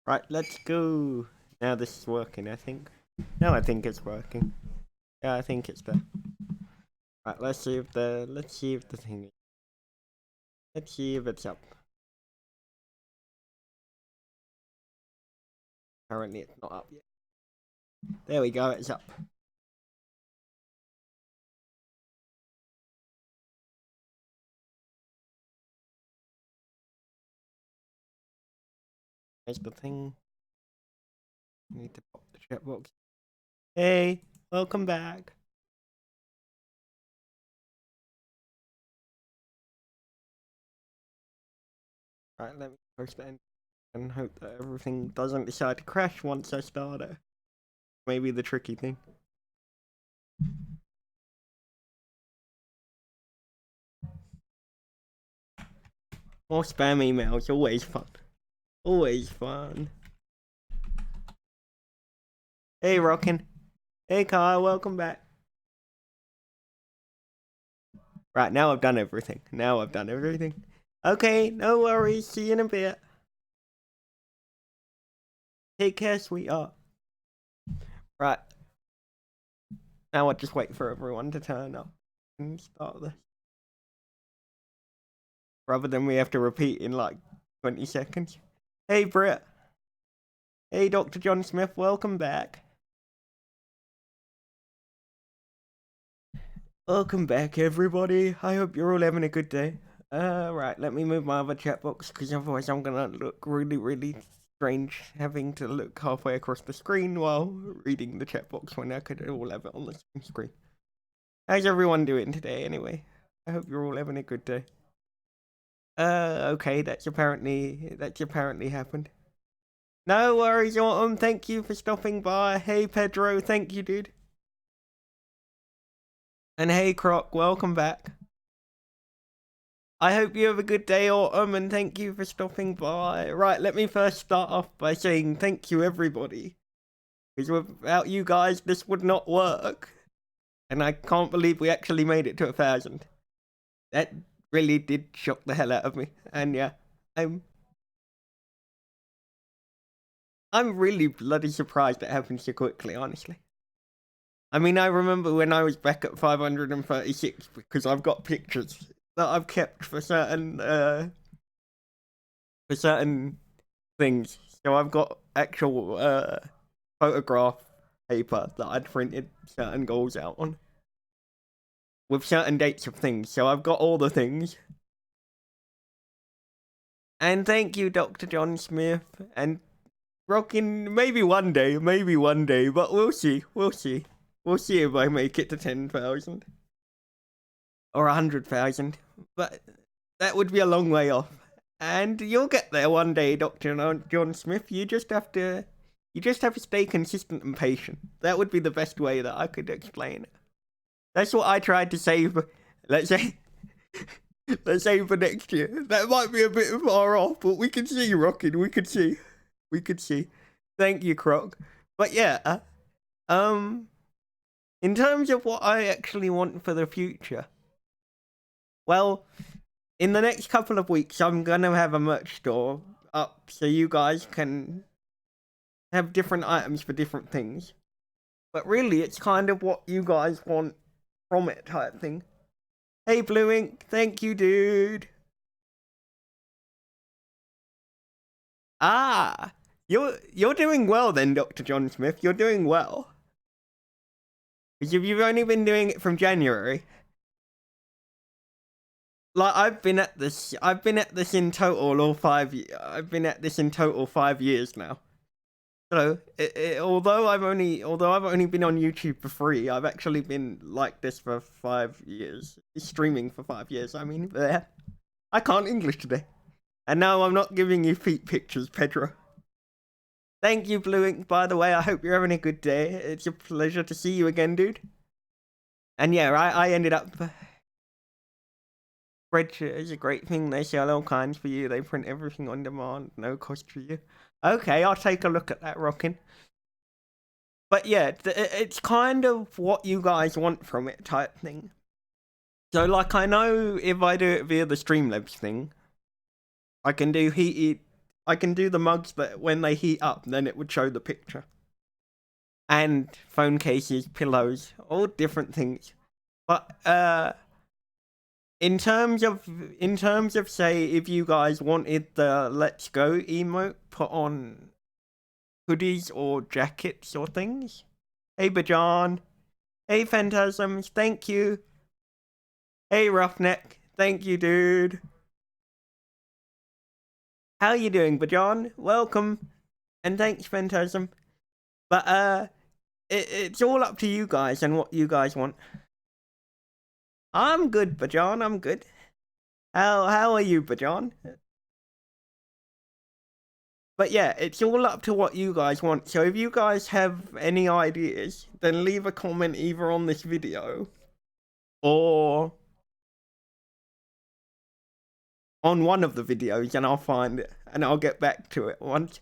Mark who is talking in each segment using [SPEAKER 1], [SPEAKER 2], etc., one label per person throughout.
[SPEAKER 1] Right, let's go. Now this is working, I think. No, I think it's working. Yeah, I think it's there. Right, let's see if the thing is. Let's see if it's up. Apparently it's not up yet. There we go, it's up. There's the thing. Need to pop the chat box. Hey, welcome back. Right, let me post that in and hope that everything doesn't decide to crash once I start it. Maybe the tricky thing. More spam emails, always fun. Always fun. Hey, Rockin'. Hey, Kyle, welcome back. Right, now I've done everything. Okay, no worries. See you in a bit. Take care, sweetheart. Right. Now I'll just wait for everyone to turn up and start this. Rather than we have to repeat in like 20 seconds. Hey, Brett. Hey, Dr. John Smith, welcome back. Welcome back, everybody. I hope you're all having a good day. Right, let me move my other chat box, because otherwise I'm gonna look really, really strange having to look halfway across the screen while reading the chat box when I could all have it on the same screen. How's everyone doing today, anyway? I hope you're all having a good day. Okay, that's apparently happened. No worries, Autumn. Thank you for stopping by. Hey, Pedro. Thank you, dude. And hey, Croc. Welcome back. I hope you have a good day, Autumn, and thank you for stopping by. Right, let me first start off by saying thank you, everybody. Because without you guys, this would not work. And I can't believe we actually made it to 1,000. That really did shock the hell out of me. And yeah, I'm really bloody surprised it happened so quickly, honestly. I mean, I remember when I was back at 536 because I've got pictures that I've kept for certain things. So I've got actual photograph paper that I'd printed certain goals out on with certain dates of things. So I've got all the things. And thank you, Dr. John Smith, and Rockin'. Maybe one day, but we'll see. We'll see if I make it to 10,000 or 100,000. But that would be a long way off. And you'll get there one day, Dr. John Smith. You just have to stay consistent and patient. That would be the best way that I could explain it. That's what I tried to say for, let's say for next year. That might be a bit far off, but we can see, Rockin'. We could see. Thank you, Croc. But yeah, in terms of what I actually want for the future, well, in the next couple of weeks, I'm gonna have a merch store up so you guys can have different items for different things. But really, it's kind of what you guys want from it type thing. Hey, Blue Ink, thank you, dude. Ah, you're doing well then, Dr. John Smith. You're doing well. Because you've only been doing it from January. Like I've been at this in total 5 years now. So although I've only been on YouTube for 3, I've actually been like this for 5 years, streaming for 5 years. I mean, I can't English today, and now I'm not giving you feet pictures, Pedro. Thank you, Blue Ink. By the way, I hope you're having a good day. It's a pleasure to see you again, dude. And yeah, I ended up. Spreadshirt is a great thing. They sell all kinds for you. They print everything on demand, no cost for you. Okay, I'll take a look at that, Rockin'. But yeah, it's kind of what you guys want from it type thing. So like, I know if I do it via the Streamlabs thing, I can do heated I can do the mugs that when they heat up, then it would show the picture. And phone cases, pillows, all different things. But in terms of say, if you guys wanted the let's go emote put on hoodies or jackets or things. Hey Bajan. Hey Phantasms, thank you. Hey Roughneck, thank you, dude. How you doing, Bajan? Welcome. And thanks, Phantasm. But it's all up to you guys and what you guys want. I'm good, Bajan, I'm good. How are you, Bajan? But yeah, it's all up to what you guys want. So if you guys have any ideas, then leave a comment either on this video or on one of the videos, and I'll find it and I'll get back to it once.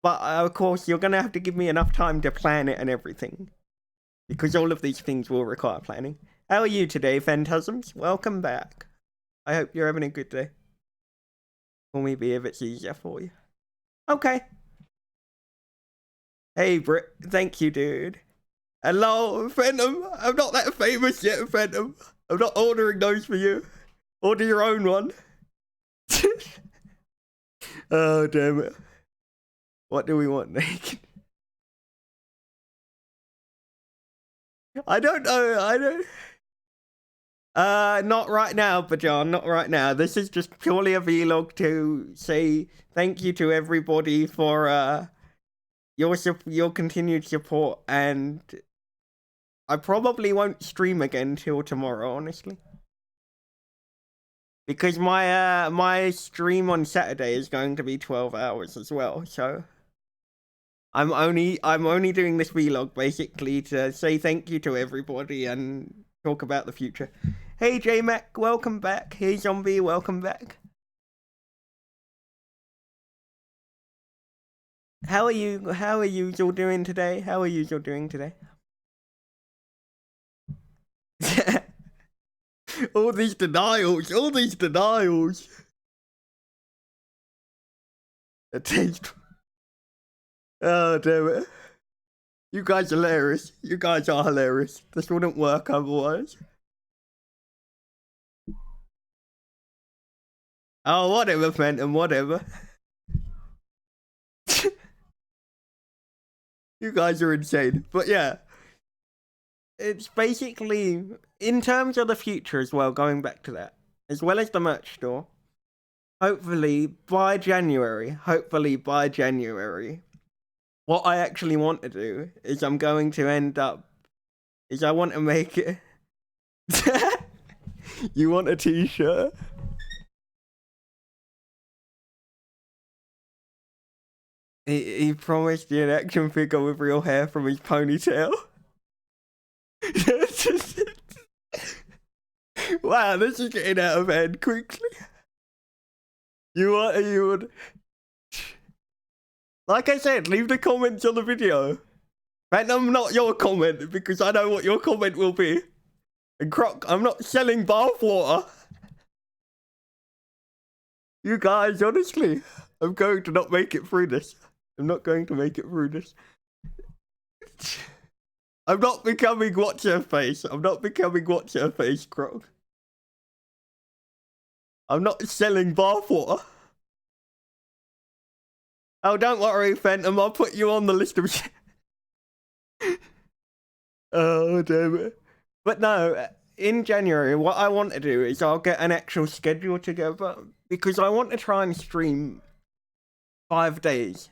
[SPEAKER 1] But of course, you're gonna have to give me enough time to plan it and everything, because all of these things will require planning. How are you today, Phantasms? Welcome back. I hope you're having a good day. Or maybe if it's easier for you. Okay. Hey, Britt. Thank you, dude. Hello, Phantom. I'm not that famous yet, Phantom. I'm not ordering those for you. Order your own one. Oh, damn it. What do we want, Nick? I don't know. Not right now, Bajan. Not right now. This is just purely a vlog to say thank you to everybody for your continued support, and I probably won't stream again till tomorrow, honestly, because my stream on Saturday is going to be 12 hours as well. So I'm only doing this vlog basically to say thank you to everybody and talk about the future. Hey J-Mac, welcome back. Hey Zombie, welcome back. How are you all doing today? How are you all doing today? all these denials. A taste. Oh damn it. You guys are hilarious. You guys are hilarious. This wouldn't work otherwise. Oh, whatever, Phantom, whatever. You guys are insane. But yeah, it's basically, in terms of the future as well, going back to that, as well as the merch store, hopefully by January, what I actually want to do is I want to make it. You want a t-shirt? He promised you an action figure with real hair from his ponytail. Wow, this is getting out of hand quickly. You would. Like I said, leave the comments on the video. Phantom, not your comment, because I know what your comment will be. And Croc, I'm not selling bathwater. You guys, honestly, I'm going to not make it through this. I'm not going to make it through this. I'm not becoming what's her face. Croc. I'm not selling bathwater. Oh, don't worry, Phantom. I'll put you on the list of. Oh, damn it. But no, in January, what I want to do is I'll get an actual schedule together, because I want to try and stream 5 days.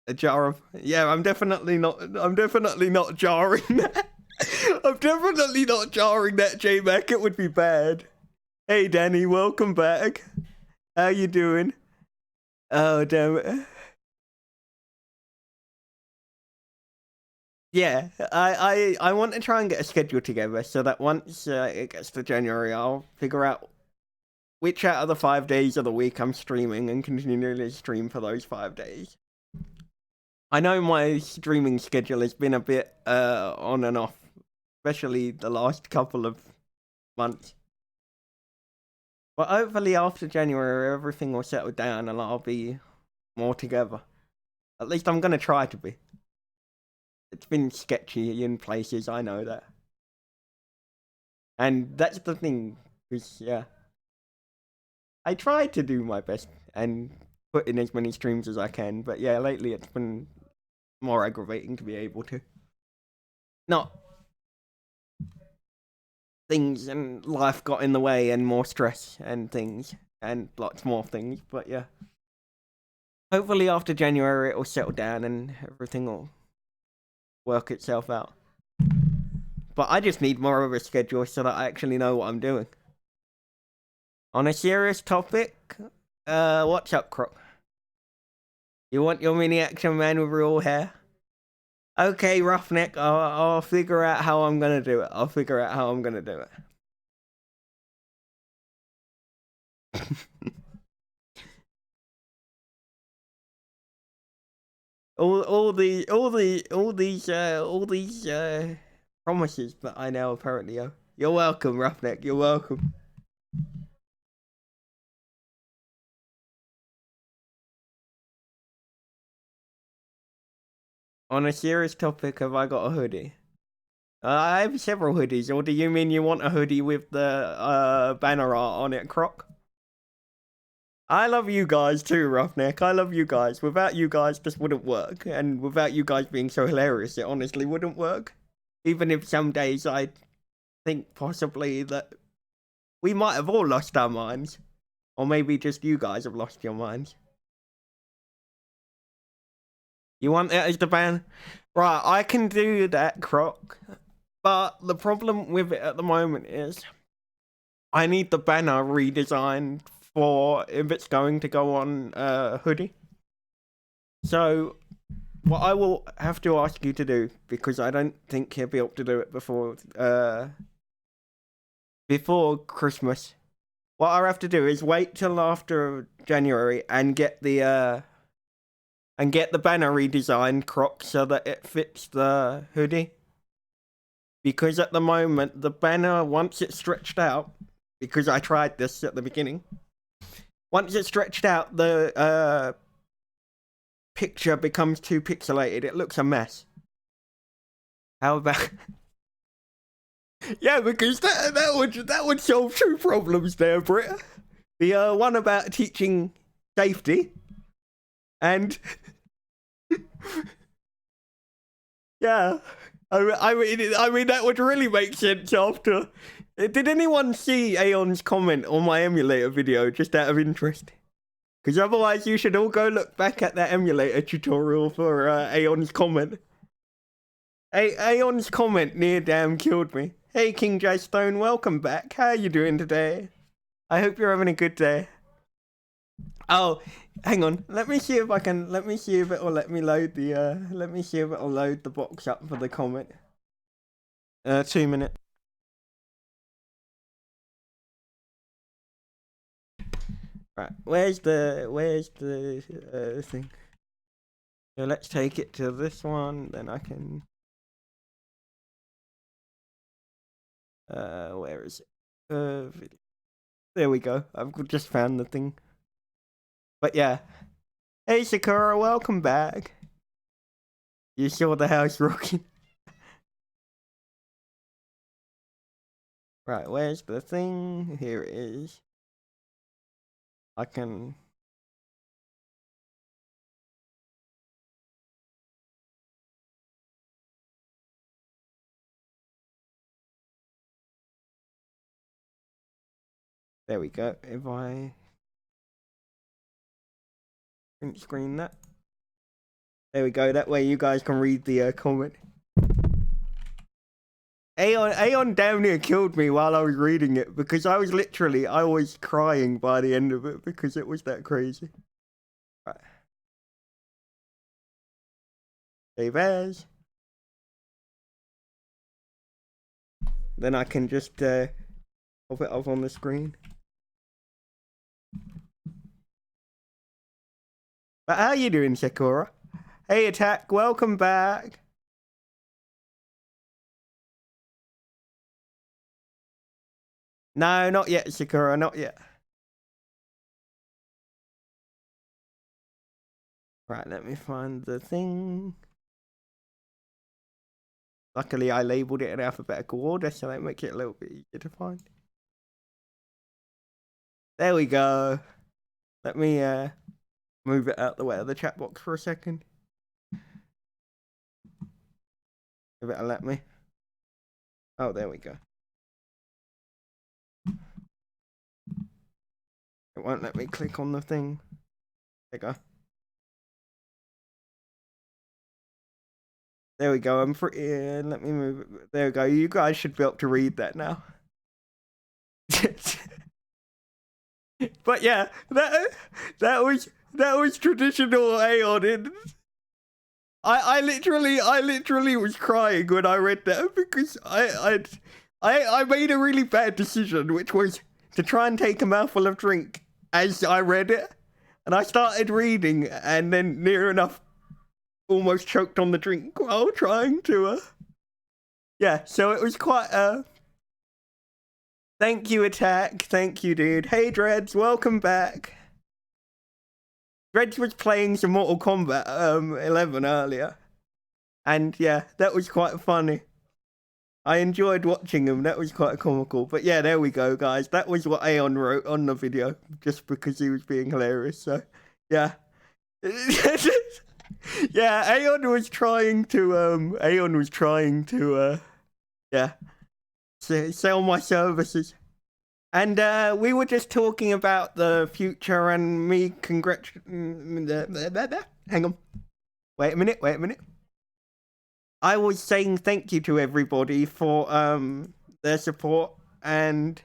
[SPEAKER 1] A jar of, yeah, I'm definitely not jarring that. I'm definitely not jarring that, J-Mac. It would be bad. Hey, Danny, welcome back. How you doing? Oh, damn it. Yeah, I want to try and get a schedule together so that once it gets to January, I'll figure out which out of the 5 days of the week I'm streaming and continually stream for those 5 days. I know my streaming schedule has been a bit on and off, especially the last couple of months. But hopefully after January, everything will settle down and I'll be more together. At least I'm gonna try to be. It's been sketchy in places, I know that. And that's the thing, because, yeah. I try to do my best and put in as many streams as I can, but yeah, lately it's been more aggravating to be able to. Not things and life got in the way and more stress and things and lots more things, but yeah. Hopefully after January it'll settle down and everything will work itself out. But I just need more of a schedule so that I actually know what I'm doing. On a serious topic, what's up, Croc? You want your mini action man with real hair? Okay, Roughneck, I'll figure out how I'm gonna do it. I'll figure out how I'm gonna do it. all these promises that I now apparently owe. You're welcome, Roughneck. You're welcome. On a serious topic, have I got a hoodie? I have several hoodies. Or do you mean you want a hoodie with the banner art on it, Croc? I love you guys too, Roughneck. I love you guys. Without you guys, this wouldn't work. And without you guys being so hilarious, it honestly wouldn't work. Even if some days I think possibly that we might have all lost our minds. Or maybe just you guys have lost your minds. You want it as the banner? Right, I can do that, Croc. But the problem with it at the moment is I need the banner redesigned for if it's going to go on hoodie. So what I will have to ask you to do, because I don't think he'll be able to do it before Christmas. What I have to do is wait till after January and get the banner redesigned, Croc, so that it fits the hoodie. Because at the moment, the banner, once it's stretched out, because I tried this at the beginning, once it's stretched out, the picture becomes too pixelated. It looks a mess. How about... Yeah, because that would solve two problems there, Britt. The one about teaching safety, and... yeah. I mean, that would really make sense after. Did anyone see Aeon's comment on my emulator video, just out of interest? Because otherwise, you should all go look back at that emulator tutorial for Aeon's comment. Aeon's comment near damn killed me. Hey, King J Stone, welcome back. How are you doing today? I hope you're having a good day. Oh, hang on. Let me see if I can. Let me see if it'll let me load the. Let me see if it'll load the box up for the comment. 2 minutes. Right. Where's the thing? So let's take it to this one. Then I can. Where is it? There we go. I've just found the thing. But yeah. Hey Sakura, welcome back. You saw the house rocking. Right, where's the thing? Here it is. I can... There we go. If I print screen that. There we go. That way you guys can read the comment. Aeon damn near killed me while I was reading it because I was crying by the end of it because it was that crazy. Right. Save as. Then I can just pop it up on the screen. But how you doing, Sakura? Hey, Attack, welcome back. No, not yet, Sakura, not yet. Right, let me find the thing. Luckily, I labeled it in alphabetical order, so that makes it a little bit easier to find. There we go. Let me move it out the way of the chat box for a second. If it'll let me. Oh, there we go. It won't let me click on the thing. There we go. There we go. I'm pretty. Let me move it. There we go. You guys should be able to read that now. But yeah, that was traditional Aeon. I literally was crying when I read that because I made a really bad decision, which was to try and take a mouthful of drink as I read it, and I started reading, and then near enough almost choked on the drink while trying to yeah, so it was quite thank you, Attack. Thank you, dude. Hey, Dreads, welcome back. Dreads was playing some Mortal Kombat 11 earlier, and yeah, that was quite funny. I enjoyed watching him. That was quite comical. But yeah, there we go, guys. That was what Aeon wrote on the video, just because he was being hilarious. So yeah. Yeah, Aeon was trying to yeah, sell my services. And we were just talking about the future and me hang on. Wait a minute. I was saying thank you to everybody for their support, and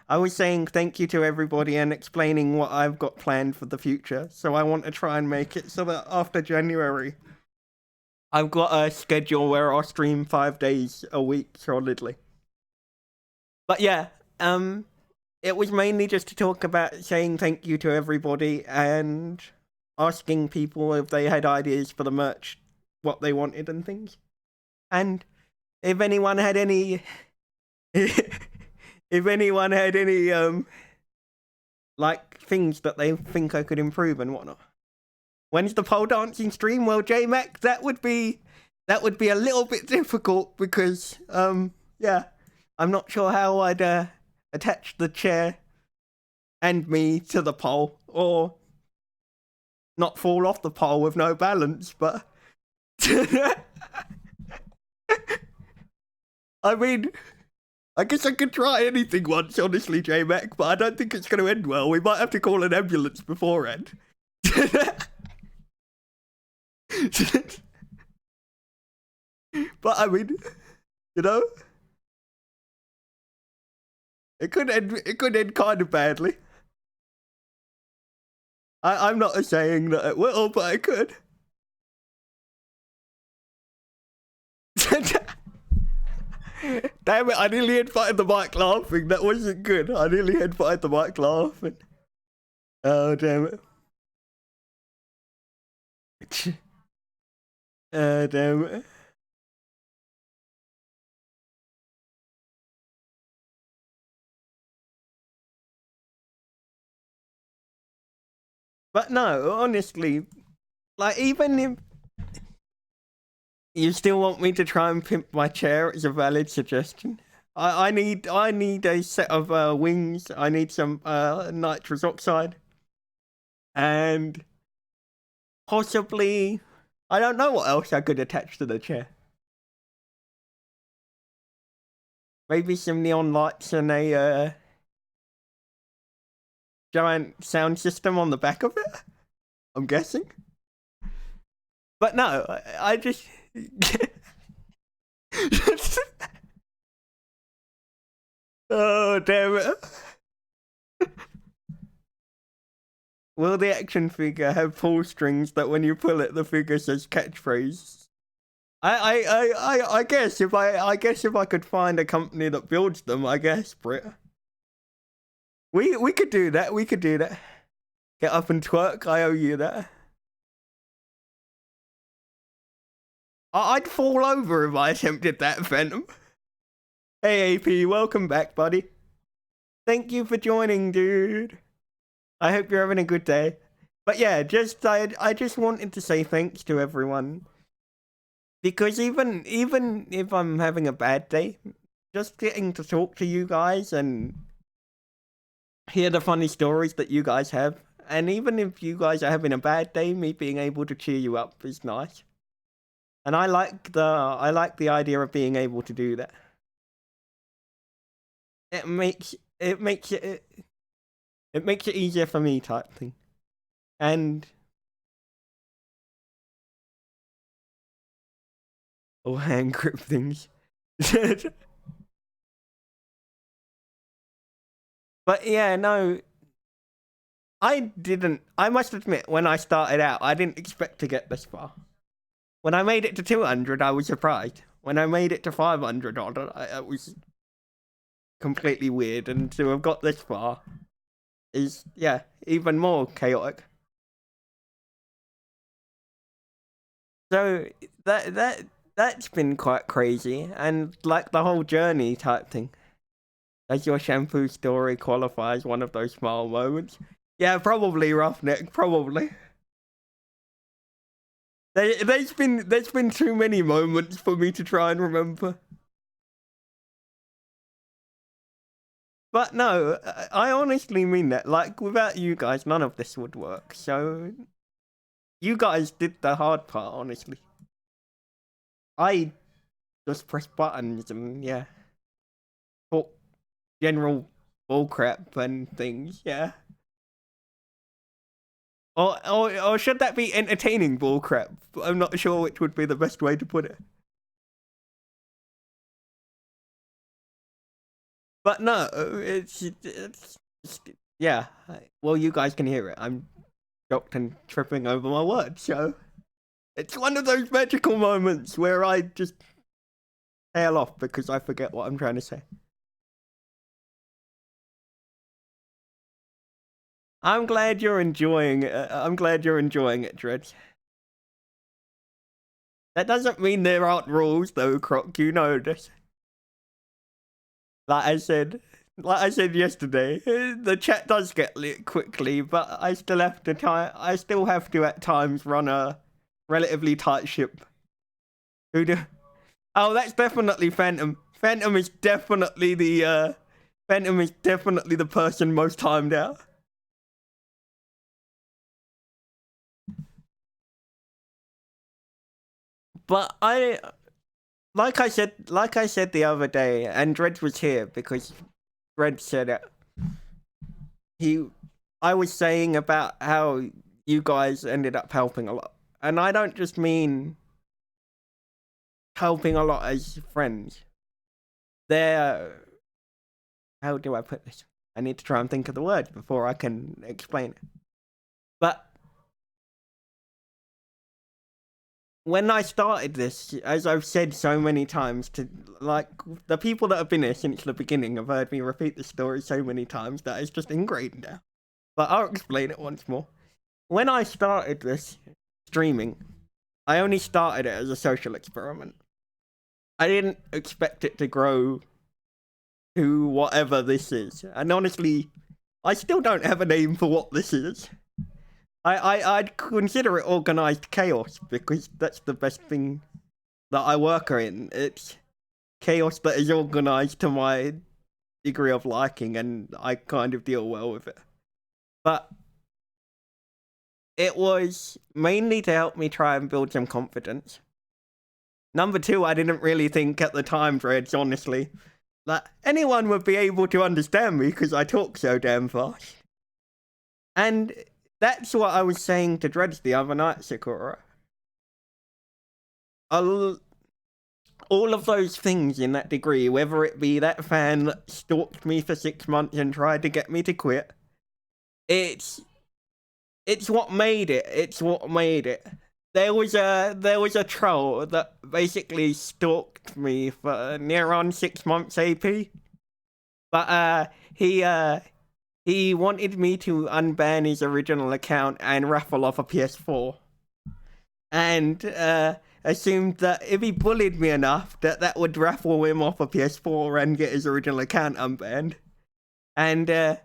[SPEAKER 1] I was saying thank you to everybody and explaining what I've got planned for the future. So I want to try and make it so that after January, I've got a schedule where I'll stream 5 days a week solidly. But yeah, it was mainly just to talk about saying thank you to everybody and asking people if they had ideas for the merch, what they wanted and things. And if anyone had any like things that they think I could improve and whatnot. When's the pole dancing stream? Well, JMac, that would be a little bit difficult because yeah, I'm not sure how I'd attach the chair and me to the pole or not fall off the pole with no balance, but I mean, I guess I could try anything once, honestly, J-Mac, but I don't think it's going to end well. We might have to call an ambulance beforehand. But I mean, you know, it could end kind of badly. I'm not saying that it will, but it could. Damn it, I nearly headbutted the mic laughing. That wasn't good. I nearly headbutted the mic laughing. Oh, damn it. Damn it. But no, honestly, like, even if you still want me to try and pimp my chair, it's a valid suggestion. I need a set of wings. I need some nitrous oxide. And possibly, I don't know what else I could attach to the chair. Maybe some neon lights and a giant sound system on the back of it, I'm guessing. But no, I just... Oh, damn it. Will the action figure have pull strings that when you pull it, the figure says catchphrase? I guess if I could find a company that builds them, I guess, Britt. We could do that. We could do that. Get up and twerk. I owe you that. I'd fall over if I attempted that, Phantom. Hey, AP, welcome back, buddy. Thank you for joining, dude. I hope you're having a good day. But yeah, I just wanted to say thanks to everyone, because even if I'm having a bad day, just getting to talk to you guys and hear the funny stories that you guys have, and even if you guys are having a bad day, me being able to cheer you up is nice. And I like the idea of being able to do that. It makes it easier for me, type thing. And hand grip things. But yeah, no, I must admit, when I started out, I didn't expect to get this far. When I made it to 200, I was surprised. When I made it to 500 on it, it was completely weird. And to have got this far is, yeah, even more chaotic. So that's been quite crazy, and like the whole journey type thing. Does your shampoo story qualify as one of those small moments? Yeah, probably, Roughneck, probably. There's been too many moments for me to try and remember. But no, I honestly mean that. Like, without you guys, none of this would work. So, you guys did the hard part, honestly. I just press buttons and, yeah, talk general bullcrap and things, yeah. Or should that be entertaining bullcrap? I'm not sure which would be the best way to put it. But no, it's yeah. Well, you guys can hear it. I'm shocked and tripping over my words, so it's one of those magical moments where I just tail off because I forget what I'm trying to say. I'm glad you're enjoying it. I'm glad you're enjoying it, Dredge. That doesn't mean there aren't rules, though, Croc. You know this. Like I said yesterday, the chat does get lit quickly, but I still have to at times run a relatively tight ship. Who do? Oh, that's definitely Phantom. Phantom is definitely the person most timed out. But like I said the other day, and Dredge was here because Dredge said it. I was saying about how you guys ended up helping a lot, and I don't just mean helping a lot as friends. They're, how do I put this? I need to try and think of the words before I can explain it. But when I started this, as I've said so many times, to like the people that have been here since the beginning have heard me repeat the story so many times that it's just ingrained now. But I'll explain it once more. When I started this streaming, I only started it as a social experiment. I didn't expect it to grow to whatever this is. And honestly, I still don't have a name for what this is. I'd consider it organized chaos because that's the best thing that I work in. It's chaos that is organized to my degree of liking, and I kind of deal well with it. But it was mainly to help me try and build some confidence. Number two, I didn't really think at the time, Dredge, honestly, that anyone would be able to understand me because I talk so damn fast. And that's what I was saying to Dredge the other night, Sakura. All of those things in that degree, whether it be that fan that stalked me for 6 months and tried to get me to quit, it's what made it. It's what made it. There was a troll that basically stalked me for near on 6 months AP, but he wanted me to unban his original account and raffle off a PS4, and assumed that if he bullied me enough, that would raffle him off a PS4 and get his original account unbanned. And yeah,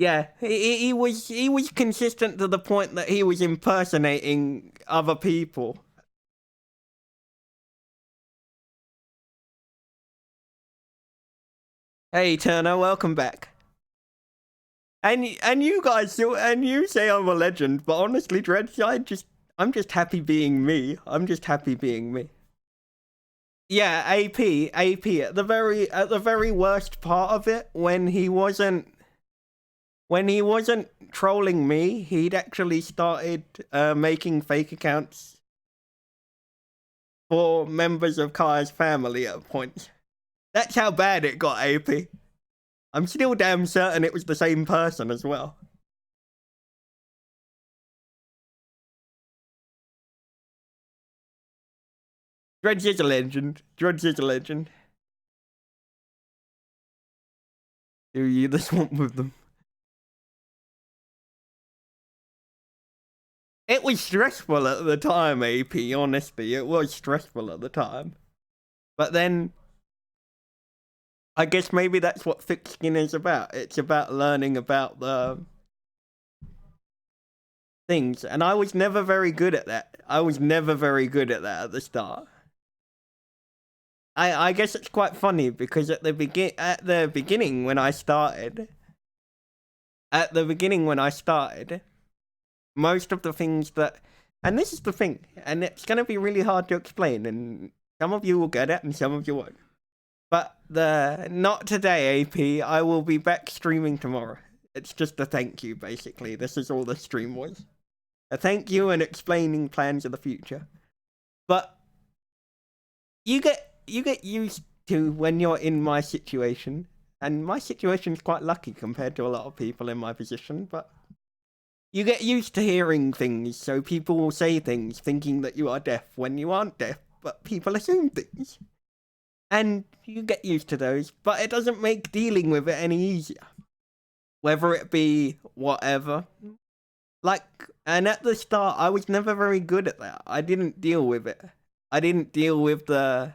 [SPEAKER 1] Yeah, he was consistent to the point that he was impersonating other people. Hey Turner, welcome back. And you guys and you say I'm a legend, but honestly, Dredge, I'm just happy being me. I'm just happy being me. Yeah, AP at the very worst part of it, when he wasn't trolling me, he'd actually started making fake accounts for members of Kai's family at points. That's how bad it got, AP. I'm still damn certain it was the same person as well. Dredge is a legend. Dredge is a legend. Do you the swamp with them? It was stressful at the time, AP, honestly. It was stressful at the time. But then, I guess maybe that's what thick skin is about. It's about learning about the things. And I was never very good at that. I was never very good at that at the start. I guess it's quite funny because at the beginning when I started, most of the things that, and this is the thing, and it's going to be really hard to explain, and some of you will get it and some of you won't. But not today, AP. I will be back streaming tomorrow. It's just a thank you, basically. This is all the stream was. A thank you and explaining plans of the future. But you get used to when you're in my situation, and my situation's quite lucky compared to a lot of people in my position, but you get used to hearing things, so people will say things thinking that you are deaf when you aren't deaf, but people assume things. And you get used to those, but it doesn't make dealing with it any easier. Whether it be whatever. Like, and at the start, I was never very good at that. I didn't deal with it. I didn't deal with the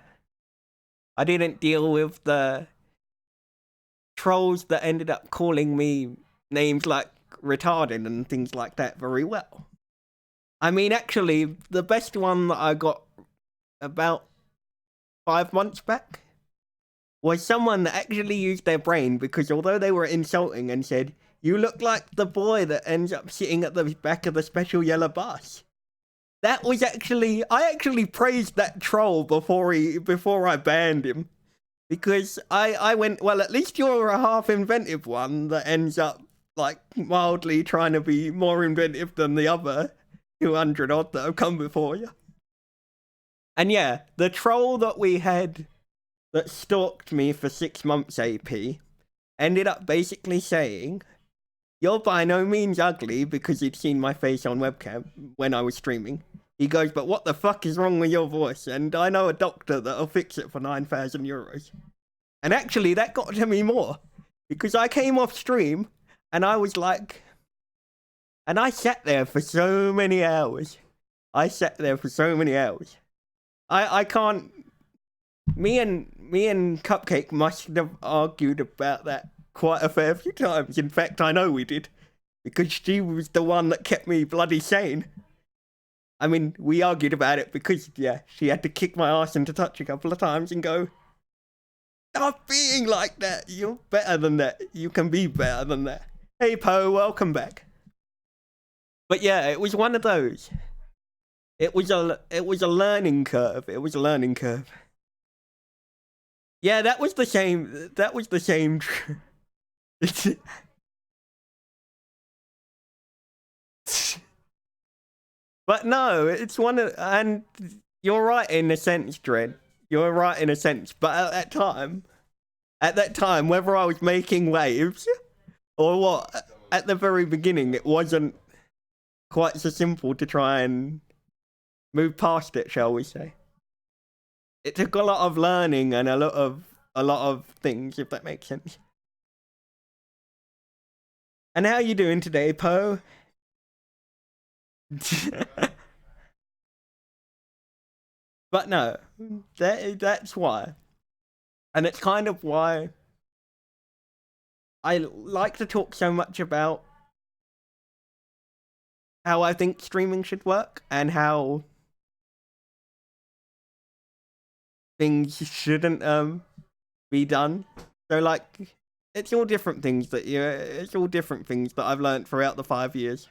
[SPEAKER 1] trolls that ended up calling me names like retarded and things like that very well. I mean, actually, the best one that I got about 5 months back was someone that actually used their brain, because although they were insulting and said, "You look like the boy that ends up sitting at the back of the special yellow bus," that was actually, I actually praised that troll before I banned him. Because I went, well, at least you're a half inventive one that ends up like mildly trying to be more inventive than the other 200 odd that have come before you. And yeah, the troll that we had that stalked me for 6 months, AP, ended up basically saying, "You're by no means ugly," because he'd seen my face on webcam when I was streaming. He goes, "But what the fuck is wrong with your voice? And I know a doctor that'll fix it for 9,000 euros. And actually, that got to me more, because I came off stream and I was like, and I sat there for so many hours. I can't. Me and Cupcake must have argued about that quite a fair few times. In fact, I know we did, because she was the one that kept me bloody sane. I mean, we argued about it because, yeah, she had to kick my ass into touch a couple of times and go, "Stop being like that. You're better than that. You can be better than that." Hey, Poe, welcome back. But yeah, it was one of those. It was a learning curve. It was a learning curve. Yeah, that was the same. That was the same. But no, it's one of, and you're right in a sense, Dread. You're right in a sense. But at that time, whether I was making waves or what, at the very beginning, it wasn't quite so simple to try and move past it, shall we say. It took a lot of learning and a lot of things, if that makes sense. And how are you doing today, Poe? But no, that's why. And it's kind of why I like to talk so much about how I think streaming should work and how things shouldn't be done. So like, it's all different things that I've learned throughout the 5 years.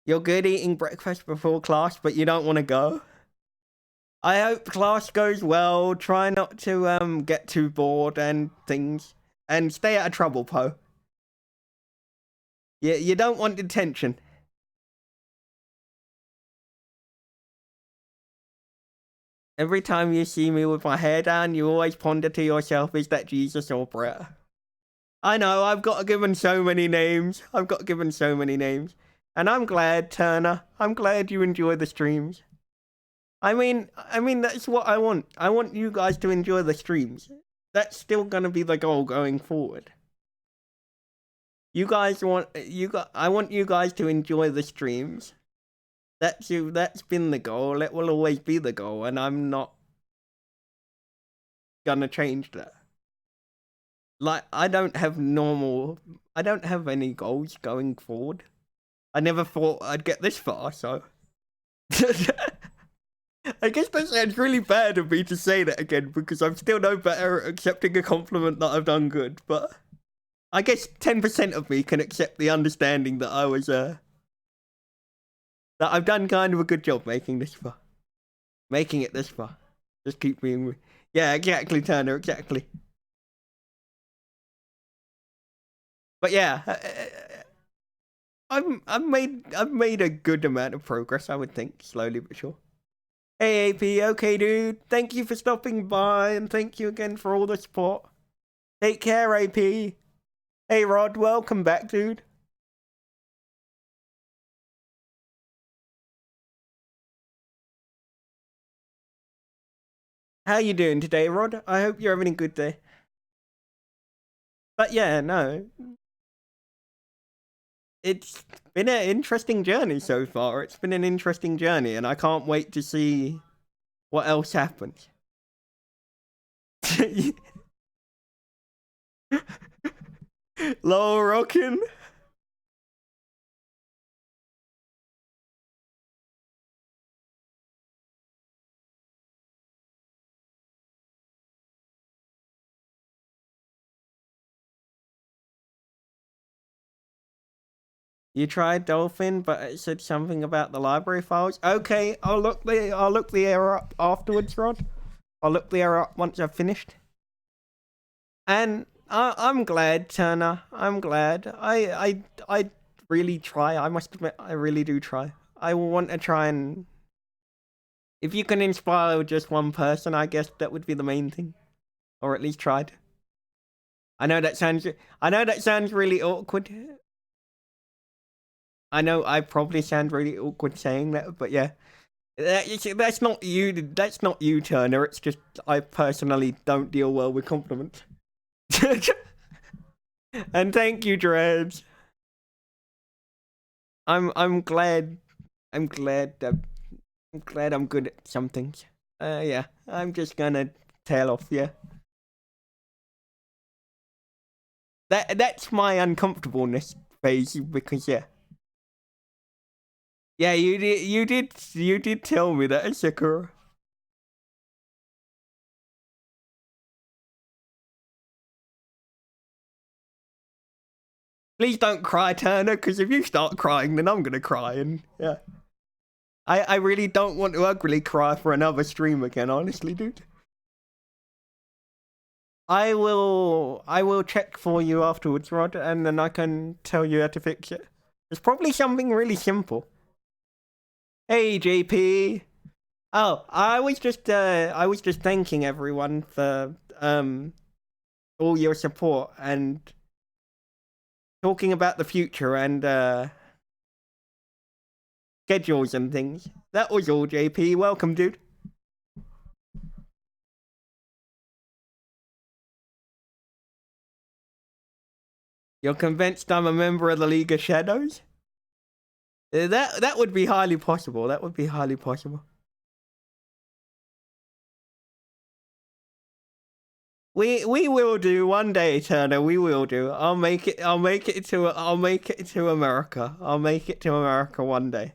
[SPEAKER 1] You're good eating breakfast before class, but you don't want to go. I hope class goes well. Try not to get too bored and things, and stay out of trouble, Poe. You don't want detention. Every time you see me with my hair down, you always ponder to yourself, is that Jesus or Brett? I know, I've got given so many names. And I'm glad, Turner. I'm glad you enjoy the streams. I mean, that's what I want. I want you guys to enjoy the streams. That's still gonna be the goal going forward. I want you guys to enjoy the streams. That's been the goal. It will always be the goal, and I'm not gonna change that. Like, I don't have any goals going forward. I never thought I'd get this far, so I guess that sounds really bad of me to say that again, because I'm still no better at accepting a compliment that I've done good, but I guess 10% of me can accept the understanding that I was that I've done kind of a good job making it this far. Just keep being, yeah, exactly, Turner, exactly. But yeah, I've made a good amount of progress, I would think, slowly but sure. Hey AP, okay dude, thank you for stopping by, and thank you again for all the support. Take care, AP. Hey Rod, welcome back, dude. How you doing today, Rod? I hope you're having a good day. But yeah, no. It's been an interesting journey so far. It's been an interesting journey, and I can't wait to see what else happens. Low rockin'. You tried Dolphin, but it said something about the library files. Okay, I'll look the error up afterwards, Rod. I'll look the error up once I've finished. And I'm glad, Turner. I'm glad. I really try. I must admit, I really do try. I want to try and, if you can inspire just one person, I guess that would be the main thing, or at least tried. I know that sounds really awkward. I know I probably sound really awkward saying that, but yeah. That's not you, Turner. It's just I personally don't deal well with compliments. And thank you, Dreads. I'm glad I'm glad I'm good at some things. Yeah, I'm just gonna tail off. Yeah, that's my uncomfortableness phase, because yeah, you did tell me that, Sakura. Please don't cry, Turner, because if you start crying, then I'm gonna cry, and yeah. I really don't want to ugrily cry for another stream again, honestly, dude. I will check for you afterwards, Rod, and then I can tell you how to fix it. It's probably something really simple. Hey, JP. Oh, I was just thanking everyone for all your support and talking about the future and schedules and things. That was all, JP. Welcome, dude. You're convinced I'm a member of the League of Shadows? That would be highly possible. That would be highly possible. We will do one day, Turner. We will do. I'll make it to America. I'll make it to America one day.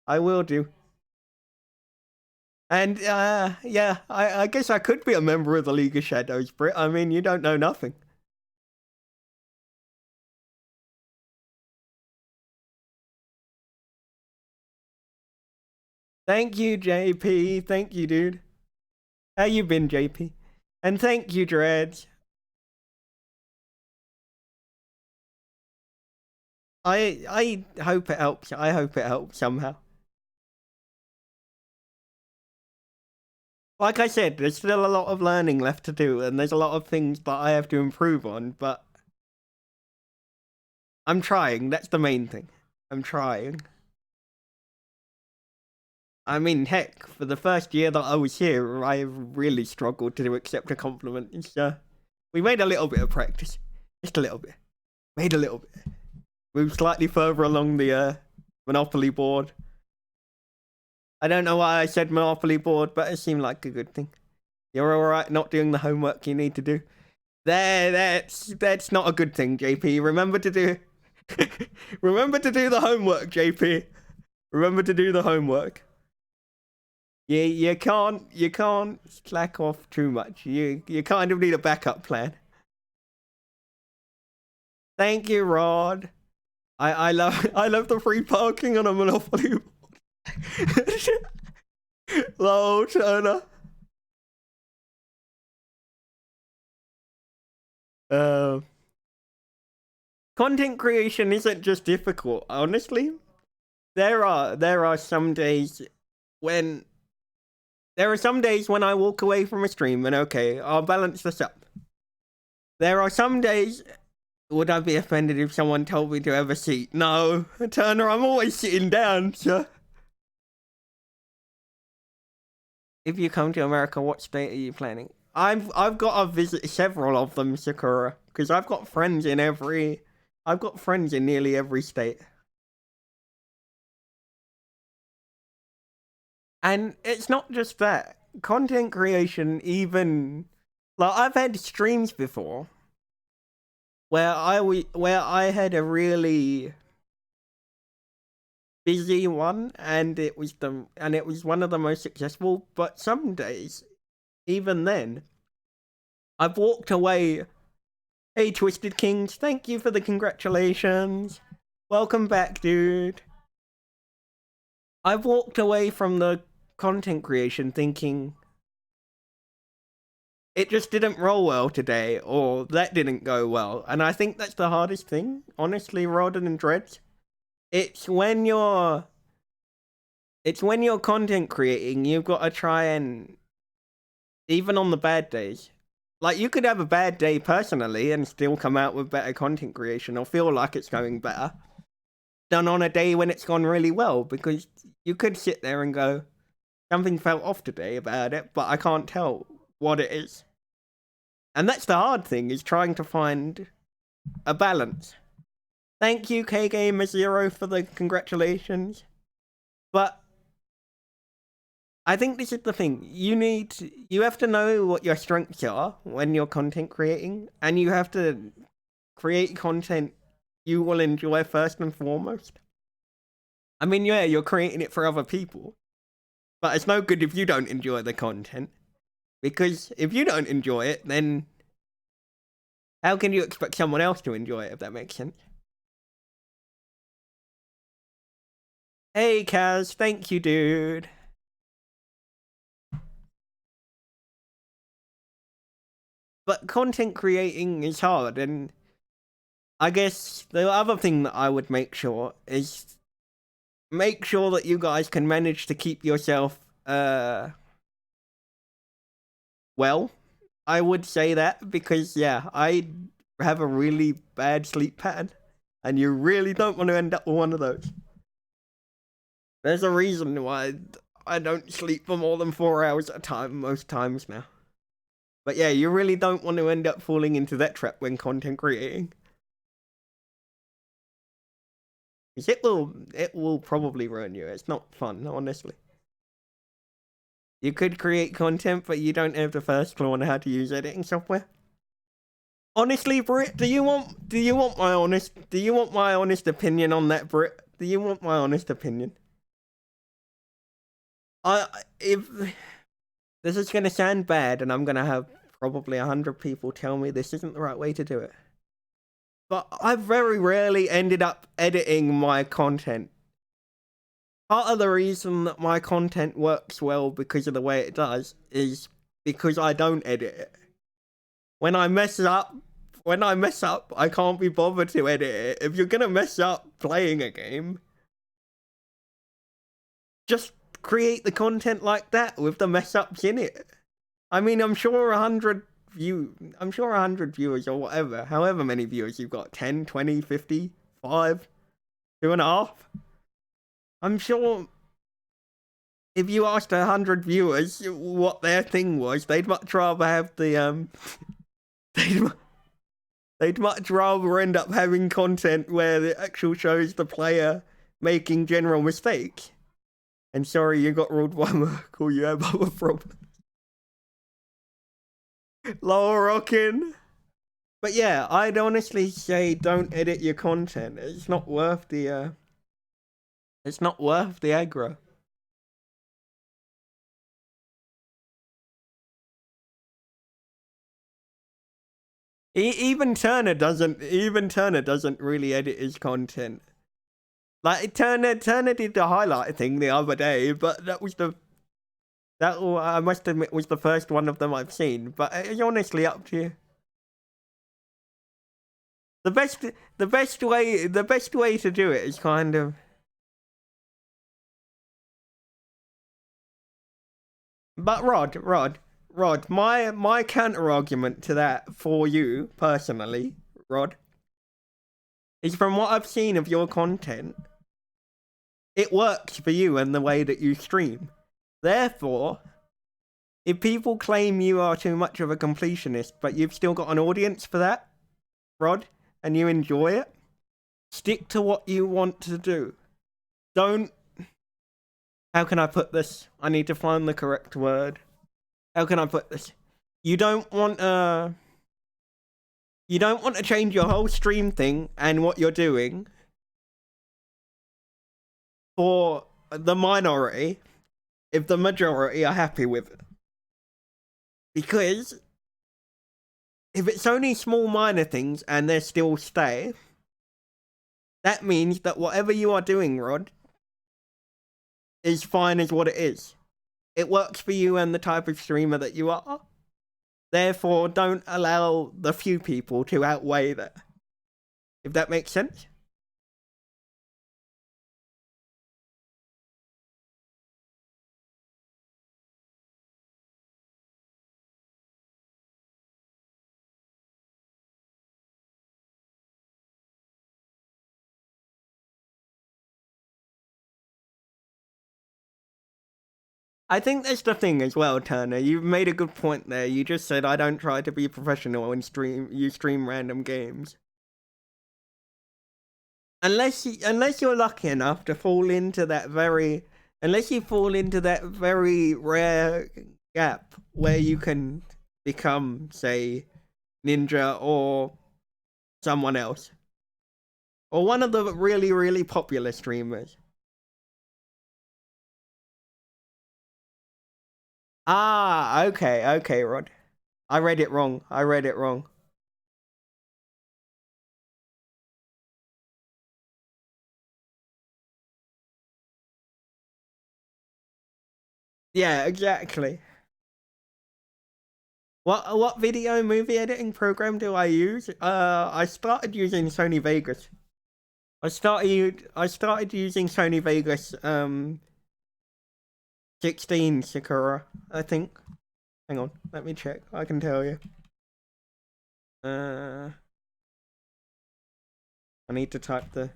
[SPEAKER 1] I will do. And yeah, I guess I could be a member of the League of Shadows, Britt. I mean, you don't know nothing. Thank you, JP. Thank you, dude. How you been, JP? And thank you, Dredge. I hope it helps. I hope it helps somehow. Like I said, there's still a lot of learning left to do, and there's a lot of things that I have to improve on, but I'm trying. That's the main thing. I'm trying. I mean, heck, for the first year that I was here, I really struggled to accept a compliment. So we made a little bit of practice. Just a little bit. Made a little bit. Moved slightly further along the Monopoly board. I don't know why I said Monopoly board, but it seemed like a good thing. You're alright not doing the homework you need to do. That's not a good thing, JP. Remember to do Remember to do the homework, JP. Remember to do the homework. You can't slack off too much. You kind of need a backup plan. Thank you, Rod. I love the free parking on a Monopoly. Lol, Turner. Content creation isn't just difficult, honestly. There are some days when I walk away from a stream and okay, I'll balance this up. There are some days, would I be offended if someone told me to have a seat? No, Turner, I'm always sitting down, sir. If you come to America, what state are you planning? I've got to visit several of them, Sakura, because I've got friends in nearly every state. And it's not just that. Content creation, even like I've had streams before where I had a really busy one and it was one of the most successful, but some days, even then, I've walked away. Hey Twisted Kings, thank you for the congratulations. Welcome back, dude. I've walked away from the content creation thinking it just didn't roll well today, or that didn't go well. And I think that's the hardest thing, honestly, rather than Dredge. It's when you're content creating, you've got to try and, even on the bad days, like you could have a bad day personally and still come out with better content creation or feel like it's going better than on a day when it's gone really well, because you could sit there and go, something felt off today about it, but I can't tell what it is. And that's the hard thing, is trying to find a balance. Thank you, KGamer0, for the congratulations. But I think this is the thing. You have to know what your strengths are when you're content creating, and you have to create content you will enjoy first and foremost. I mean, yeah, you're creating it for other people, but it's no good if you don't enjoy the content. Because if you don't enjoy it, then how can you expect someone else to enjoy it, if that makes sense? Hey, Kaz, thank you, dude. But content creating is hard, and I guess the other thing that I would make sure is make sure that you guys can manage to keep yourself, well, I would say that, because yeah, I have a really bad sleep pattern, and you really don't want to end up with one of those. There's a reason why I don't sleep for more than 4 hours at a time most times now. But yeah, you really don't want to end up falling into that trap when content creating. Because it will probably ruin you. It's not fun, honestly. You could create content, but you don't have the first clue on how to use editing software. Honestly, Britt, do you want my honest opinion on that, Britt? Do you want my honest opinion? If this is gonna sound bad, and I'm gonna have probably 100 people tell me this isn't the right way to do it, but I very rarely ended up editing my content. Part of the reason that my content works well because of the way it does is because I don't edit it. When I mess up, I can't be bothered to edit it. If you're gonna mess up playing a game, just create the content like that with the mess ups in it. I mean, I'm sure 100 viewers or whatever, however many viewers you've got, 10, 20, 50, 5, 2.5. I'm sure if you asked 100 viewers what their thing was, they'd much rather have the they'd much rather end up having content where the actual shows the player making general mistakes. And sorry you got ruled by Merkel, you have other problems. Lower rocking. But yeah, I'd honestly say don't edit your content. It's not worth the aggro. Even Turner doesn't really edit his content. Like Turner did the highlight thing the other day, but that I must admit was the first one of them I've seen. But it's honestly up to you. The best way to do it is kind of. But Rod, my counter argument to that for you personally, Rod, is from what I've seen of your content, it works for you and the way that you stream. Therefore, if people claim you are too much of a completionist, but you've still got an audience for that, Rod, and you enjoy it, stick to what you want to do. Don't. How can I put this? I need to find the correct word. How can I put this? You don't want to change your whole stream thing and what you're doing for the minority if the majority are happy with it. Because if it's only small minor things and they still stay, that means that whatever you are doing, Rod, is fine as what it is. It works for you and the type of streamer that you are. Therefore, don't allow the few people to outweigh that. If that makes sense? I think that's the thing as well, Turner. You've made a good point there. You just said I don't try to be professional and you stream random games. Unless you're lucky enough to fall into that very rare gap where you can become, say, Ninja or someone else. Or one of the really, really popular streamers. Ah, okay, Rod. I read it wrong. Yeah, exactly. What video movie editing program do I use? I started using Sony Vegas. I started using Sony Vegas 16 Sakura, I think. Hang on, let me check. I can tell you. I need to type the.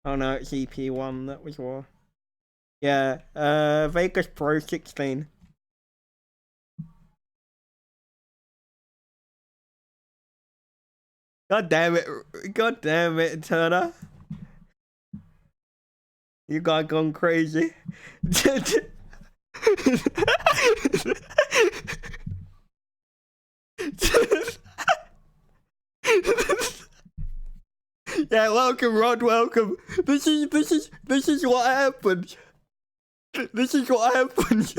[SPEAKER 1] Oh no, it's EP1. That was what. Yeah, Vegas Pro 16. God damn it, Turner. You guys gone crazy. Yeah, welcome, Rod. Welcome. This is what happens. This is what happens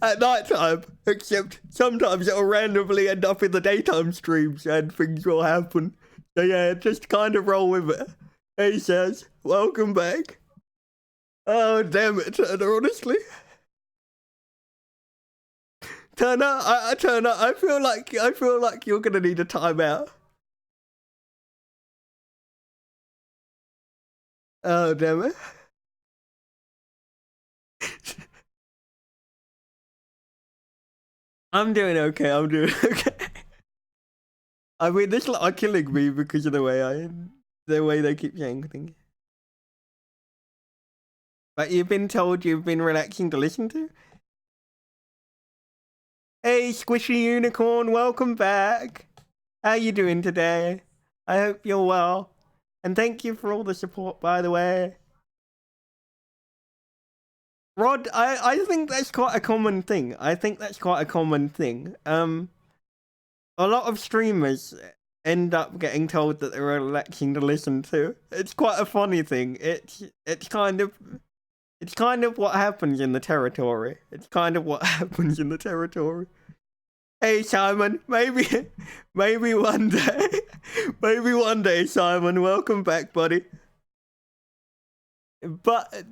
[SPEAKER 1] at night time. Except sometimes it'll randomly end up in the daytime streams and things will happen. So yeah, just kind of roll with it. Hey, says, welcome back. Oh damn it, Turner! Honestly, Turner, Turner, I feel like you're gonna need a timeout. Oh damn it. I'm doing okay. I'm doing okay. I mean, this lot are killing me because of the way they keep saying things. But you've been told you've been relaxing to listen to. Hey, Squishy Unicorn, welcome back. How you doing today? I hope you're well. And thank you for all the support, by the way. Rod, I think that's quite a common thing. A lot of streamers end up getting told that they're relaxing to listen to. It's quite a funny thing. It's kind of what happens in the territory. Hey Simon, maybe one day, Simon. Welcome back, buddy. But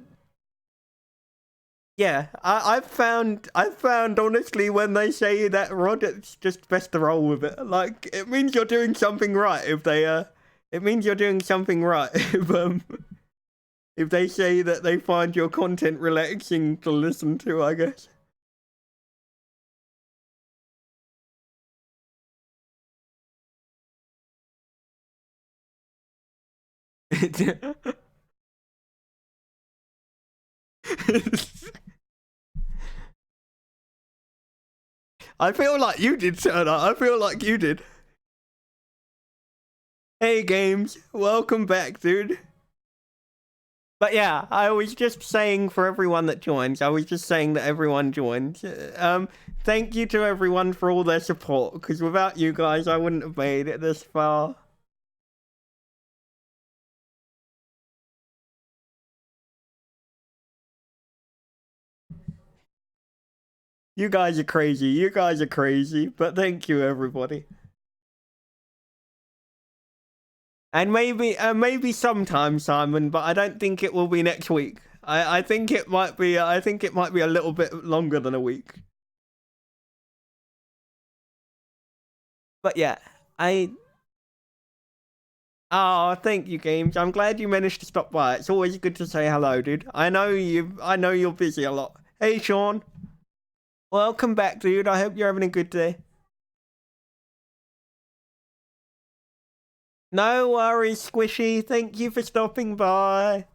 [SPEAKER 1] yeah, I've found honestly, when they say that, Rod, it's just best to roll with it. Like, it means you're doing something right if they if they say that they find your content relaxing to listen to, I guess. I feel like you did, Turner. I feel like you did. Hey, Games. Welcome back, dude. But yeah, I was just saying for everyone that joins, that everyone joins. Thank you to everyone for all their support, because without you guys, I wouldn't have made it this far. You guys are crazy, but thank you, everybody. And maybe sometime, Simon, but I don't think it will be next week. I think it might be a little bit longer than a week. But yeah, oh, thank you, Games. I'm glad you managed to stop by. It's always good to say hello, dude. I know you're busy a lot. Hey, Sean. Welcome back, dude. I hope you're having a good day. No worries, Squishy. Thank you for stopping by.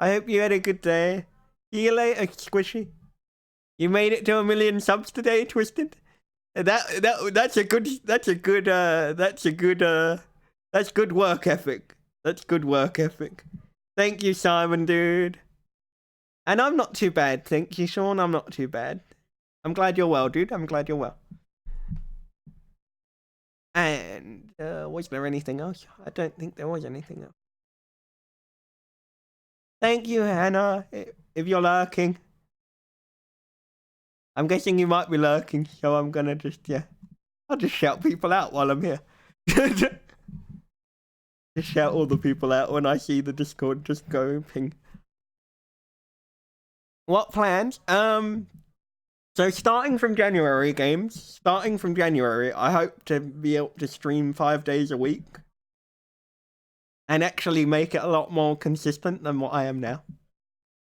[SPEAKER 1] I hope you had a good day. See you later, Squishy. You made it to 1 million subs today, Twisted. That's good work ethic. That's good work ethic. Thank you, Simon, dude. And I'm not too bad, thank you, Sean. I'm not too bad. I'm glad you're well, dude. I'm glad you're well. And was there anything else? I don't think there was anything else. Thank you, Hannah. If you're lurking, I'm guessing you might be lurking, so I'm gonna I'll just shout people out while I'm here. Just shout all the people out when I see the Discord. Just go ping. What plans? So starting from January, I hope to be able to stream 5 days a week and actually make it a lot more consistent than what I am now.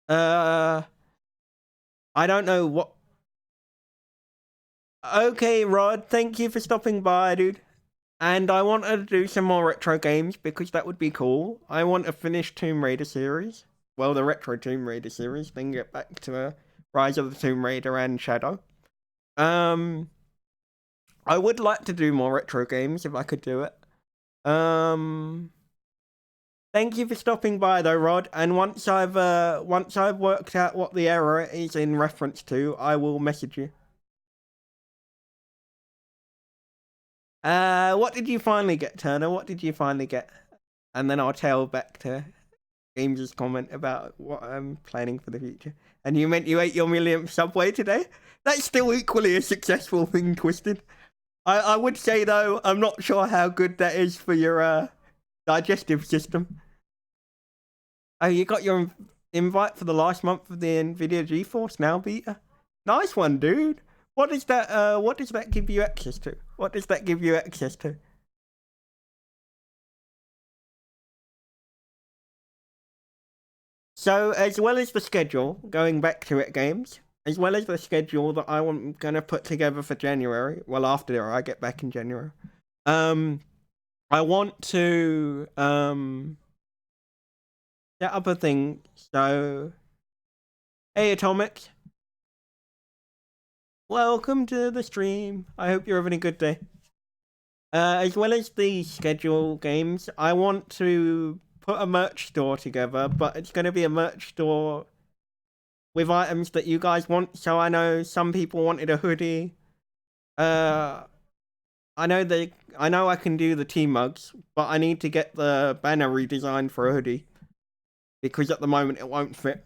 [SPEAKER 1] I don't know what. Okay, Rod, thank you for stopping by, dude. And I want to do some more retro games because that would be cool. I want to finish Tomb Raider series. Well, the retro Tomb Raider series, then get back to Rise of the Tomb Raider and Shadow. I would like to do more retro games if I could do it. Thank you for stopping by though, Rod. And once I've worked out what the error is in reference to, I will message you. What did you finally get, Turner? What did you finally get? And then I'll tail back to James's comment about what I'm planning for the future. And you meant you ate your millionth Subway today? That's still equally a successful thing, Twisted. I would say though, I'm not sure how good that is for your digestive system. Oh, you got your invite for the last month of the NVIDIA GeForce Now beta? Nice one, dude. What does that give you access to? What does that give you access to? So, as well as the schedule, going back to it, games, as well as the schedule that I'm gonna put together for January, well, after I get back in January, I want to set up a thing. So, hey, Atomic, welcome to the stream. I hope you're having a good day. As well as the schedule games, I want to put a merch store together, but it's going to be a merch store with items that you guys want. So I know some people wanted a hoodie. I know I can do the tea mugs, but I need to get the banner redesigned for a hoodie because at the moment it won't fit.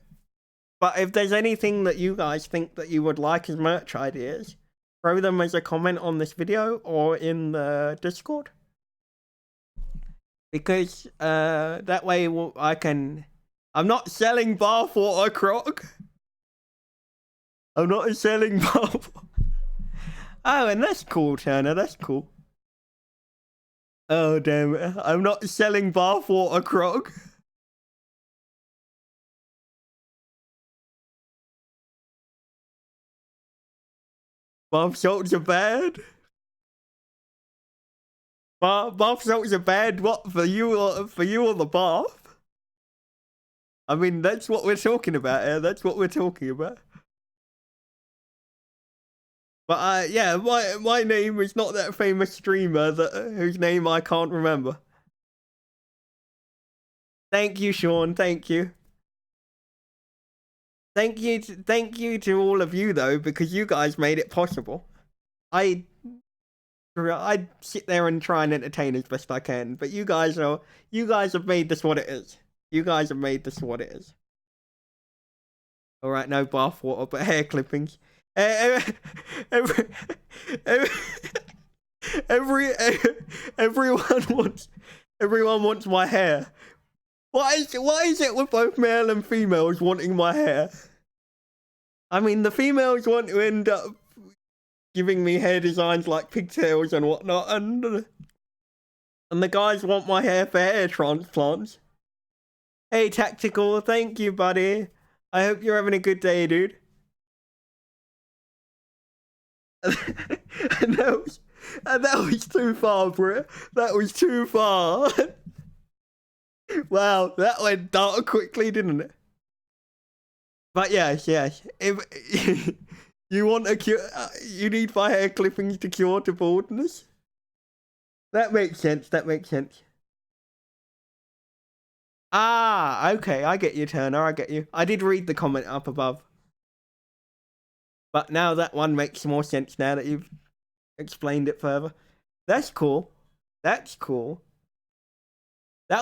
[SPEAKER 1] But if there's anything that you guys think that you would like as merch ideas, throw them as a comment on this video or in the Discord. Because that way I'm not selling bathwater, Croc. I'm not selling bathwater. Oh, and that's cool, Turner. That's cool. Oh, damn it. I'm not selling bathwater, Croc. Bath salts are bad? Bath salts are bad, what, for you or the bath? I mean, that's what we're talking about here. That's what we're talking about. But yeah, my name is not that famous streamer whose name I can't remember. Thank you, Sean. Thank you. Thank you to all of you though, because you guys made it possible. I sit there and try and entertain as best I can, but you guys have made this what it is. You guys have made this what it is. All right, no bath water, but hair clippings. Everyone wants my hair. Why is it with both male and females wanting my hair? I mean, the females want to end up giving me hair designs like pigtails and whatnot, and the guys want my hair for hair transplants. Hey, Tactical, thank you, buddy. I hope you're having a good day, dude. And that was too far, Britt. That was too far. Wow, that went dark quickly, didn't it? But yes. If you want a cure, you need my hair clippings to cure to baldness. That makes sense. Ah, okay, I get you, Turner. I get you. I did read the comment up above. But now that one makes more sense now that you've explained it further. That's cool. That'll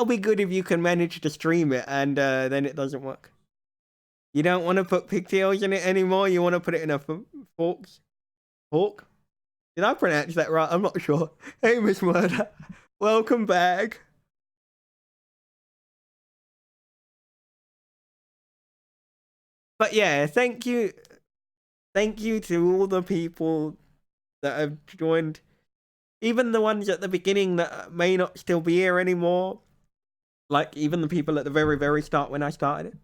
[SPEAKER 1] be good if you can manage to stream it and then it doesn't work. You don't want to put pigtails in it anymore? You want to put it in a fork? Did I pronounce that right? I'm not sure. Hey, Miss Murder. Welcome back. But yeah, thank you to all the people that have joined, even the ones at the beginning that may not still be here anymore, like even the people at the very, very start when I started it.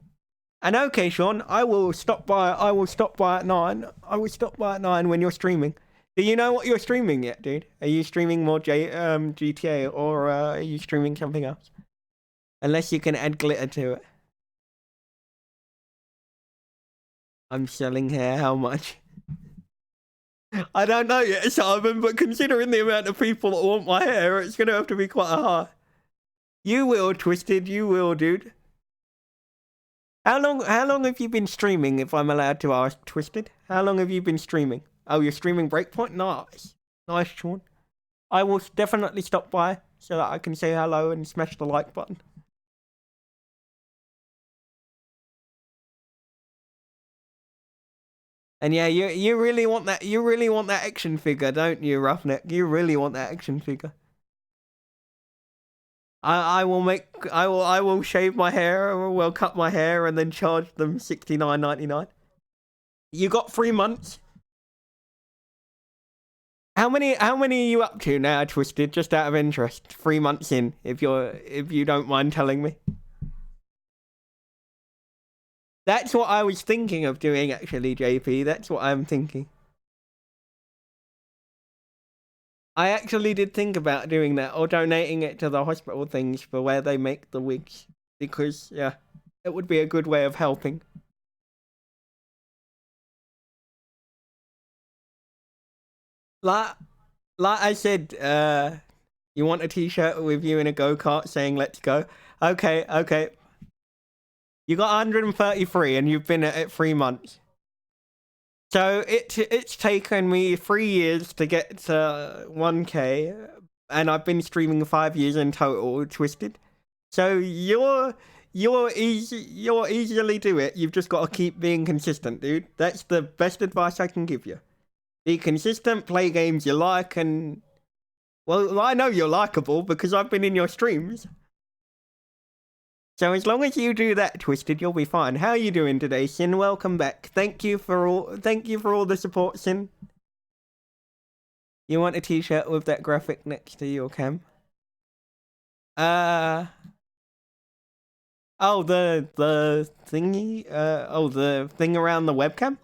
[SPEAKER 1] And okay, Sean, I will stop by at 9. I will stop by at 9 when you're streaming. Do you know what you're streaming yet, dude? Are you streaming more GTA or are you streaming something else? Unless you can add glitter to it. I'm selling hair, how much? I don't know yet, Simon, but considering the amount of people that want my hair, it's going to have to be quite a high. You will, Twisted. You will, dude. How long have you been streaming, if I'm allowed to ask, Twisted? How long have you been streaming? Oh, you're streaming Breakpoint? Nice. Nice, Sean. I will definitely stop by so that I can say hello and smash the like button. And yeah, you really want that action figure, don't you, Roughneck? You really want that action figure. I will shave my hair, or will cut my hair and then charge them $69.99. You got 3 months. How many are you up to now, Twisted? Just out of interest. 3 months in, if you don't mind telling me. That's what I was thinking of doing, actually, JP. That's what I'm thinking. I actually did think about doing that, or donating it to the hospital things for where they make the wigs. Because, yeah, it would be a good way of helping. Like I said, you want a t-shirt with you in a go-kart saying let's go? Okay. You got 133 and you've been at it 3 months. So it's taken me 3 years to get to 1K, and I've been streaming 5 years in total, Twisted. So you're easily do it. You've just got to keep being consistent, dude. That's the best advice I can give you. Be consistent, play games you like, and well, I know you're likable because I've been in your streams. So as long as you do that, Twisted, you'll be fine. How are you doing today, Sin? Welcome back. Thank you for all the support, Sin. You want a t-shirt with that graphic next to your cam? Oh, the thingy? The thing around the webcam?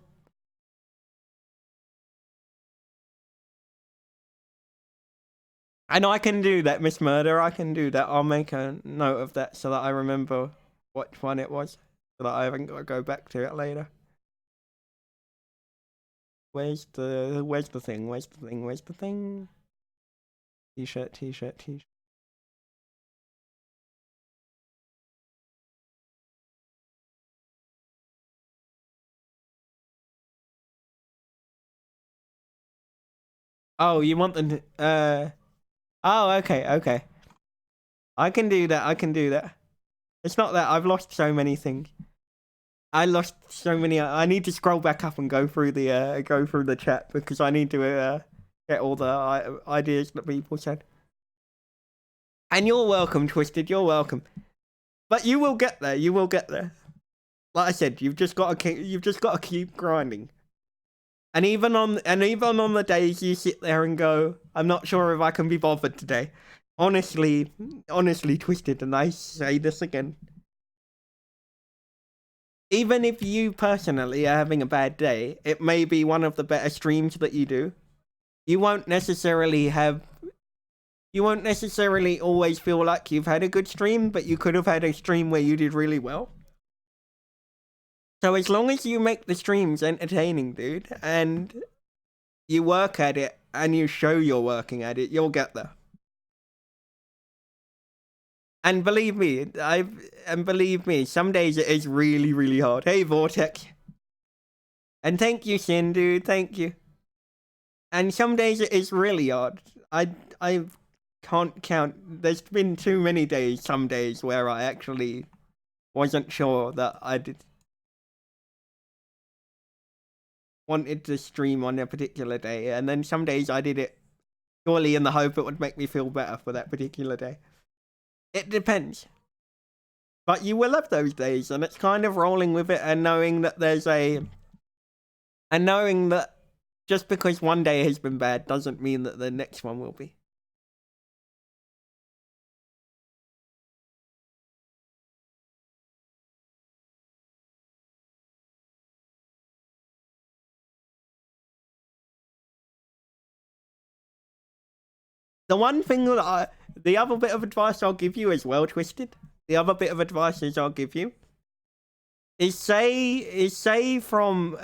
[SPEAKER 1] And I can do that, Miss Murder. I can do that. I'll make a note of that so that I remember what one it was, so that I haven't got to go back to it later. Where's the thing? Where's the thing? T-shirt. Oh, you want the Oh, okay. I can do that. It's not that I've lost so many things. I lost so many. I need to scroll back up and go through the chat because I need to get all the ideas that people said. And you're welcome, Twisted. You're welcome. But you will get there. You will get there. Like I said, you've just got to keep grinding. And even on the days you sit there and go, I'm not sure if I can be bothered today. Honestly, Twisted, and I say this again. Even if you personally are having a bad day, it may be one of the better streams that you do. You won't necessarily always feel like you've had a good stream, but you could have had a stream where you did really well. So as long as you make the streams entertaining, dude, and you work at it and you show you're working at it, you'll get there. And believe me, some days it is really, really hard. Hey, Vortex. And thank you, Sin, dude. Thank you. And some days it is really hard. I can't count. There's been too many days, some days, where I actually wasn't sure that I wanted to stream on a particular day. And then some days I did it purely in the hope it would make me feel better for that particular day. It depends. But you will have those days, and it's kind of rolling with it and knowing that knowing that just because one day has been bad doesn't mean that the next one will be. The one thing that the other bit of advice I'll give you as well, Twisted. The other bit of advice I'll give you is say from.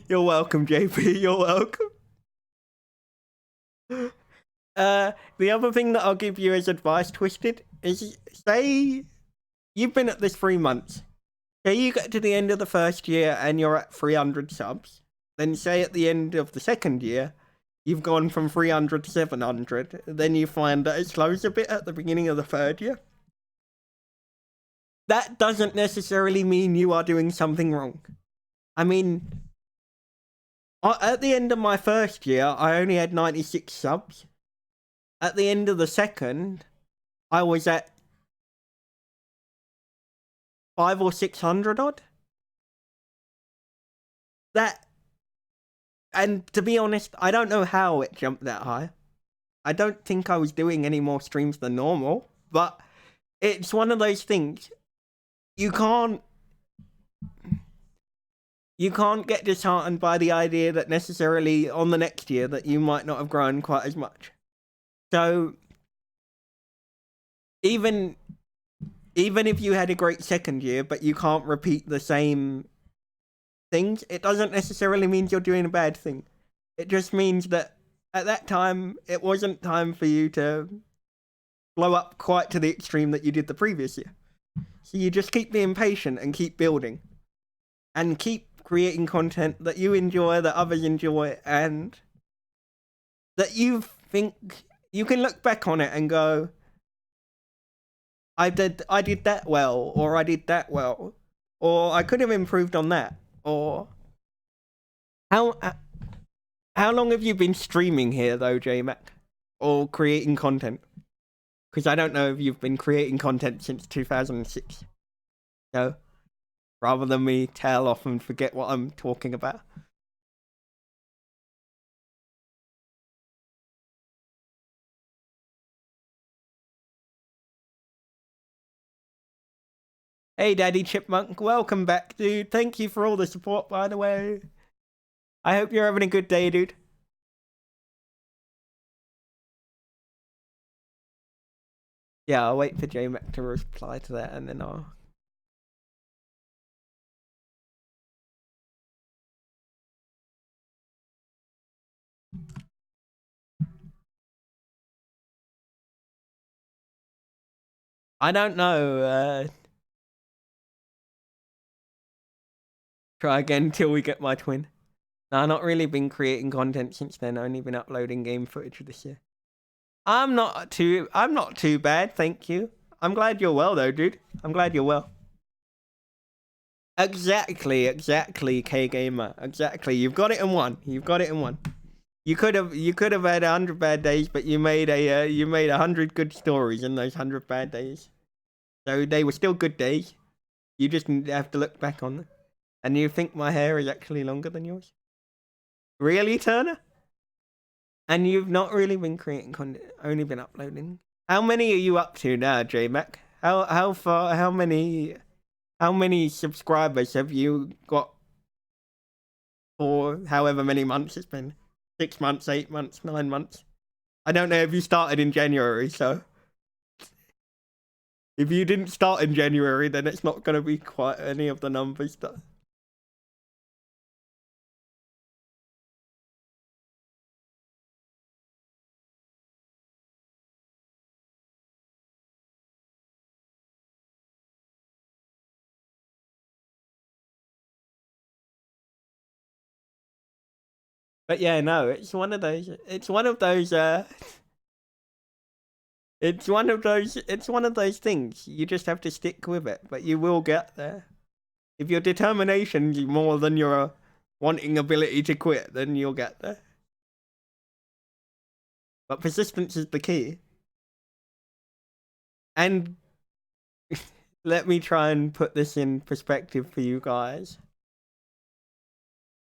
[SPEAKER 1] You're welcome, JP. You're welcome. The other thing that I'll give you as advice, Twisted, is, say you've been at this 3 months. Say you get to the end of the first year and you're at 300 subs. Then say at the end of the second year, you've gone from 300 to 700. Then you find that it slows a bit at the beginning of the third year. That doesn't necessarily mean you are doing something wrong. I mean, at the end of my first year, I only had 96 subs. At the end of the second, I was at 500 or 600 odd. That, and to be honest, I don't know how it jumped that high. I don't think I was doing any more streams than normal, but it's one of those things. You can't get disheartened by the idea that necessarily on the next year that you might not have grown quite as much. So even if you had a great second year, but you can't repeat the same things, it doesn't necessarily mean you're doing a bad thing. It just means that at that time, it wasn't time for you to blow up quite to the extreme that you did the previous year. So you just keep being patient and keep building. And keep creating content that you enjoy, that others enjoy, and that you think you can look back on it and go, I did that well, or I did that well, or I could have improved on that, or how long have you been streaming here though, JMac, or creating content? Because I don't know if you've been creating content since 2006. So rather than me tail off and forget what I'm talking about. Hey, Daddy Chipmunk, welcome back, dude. Thank you for all the support, by the way. I hope you're having a good day, dude. Yeah, I'll wait for JMac to reply to that, and then I'll... I don't know, try again till we get my twin. No, I've not really been creating content since then. I've only been uploading game footage this year. I'm not too bad, thank you. I'm glad you're well though, dude. I'm glad you're well. Exactly, K-Gamer. Exactly. You've got it in one. You could have had 100 bad days, but you made 100 good stories in those 100 bad days. So they were still good days. You just have to look back on them. And you think my hair is actually longer than yours? Really, Turner? And you've not really been creating content, only been uploading. How many are you up to now, JMac? How many subscribers have you got for however many months it's been? 6 months, 8 months, 9 months? I don't know if you started in January, so if you didn't start in January, then it's not going to be quite any of the numbers that... But yeah, no, it's one of those things. You just have to stick with it, but you will get there. If your determination's more than your wanting ability to quit, then you'll get there. But persistence is the key. And let me try and put this in perspective for you guys.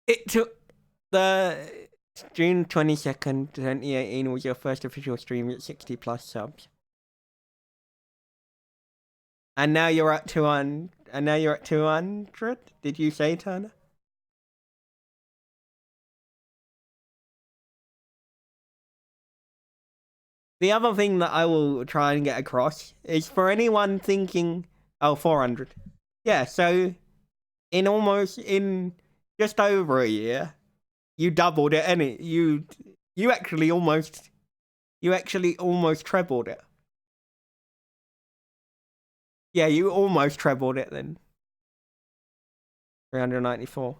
[SPEAKER 1] It took the June 22nd, 2018 was your first official stream at 60 plus subs. And now you're at 200. And now you're at 200? Did you say, Turner? The other thing that I will try and get across is for anyone thinking, oh, 400. Yeah, so in just over a year, you doubled it, and you actually almost trebled it. Yeah, you almost trebled it then. 394.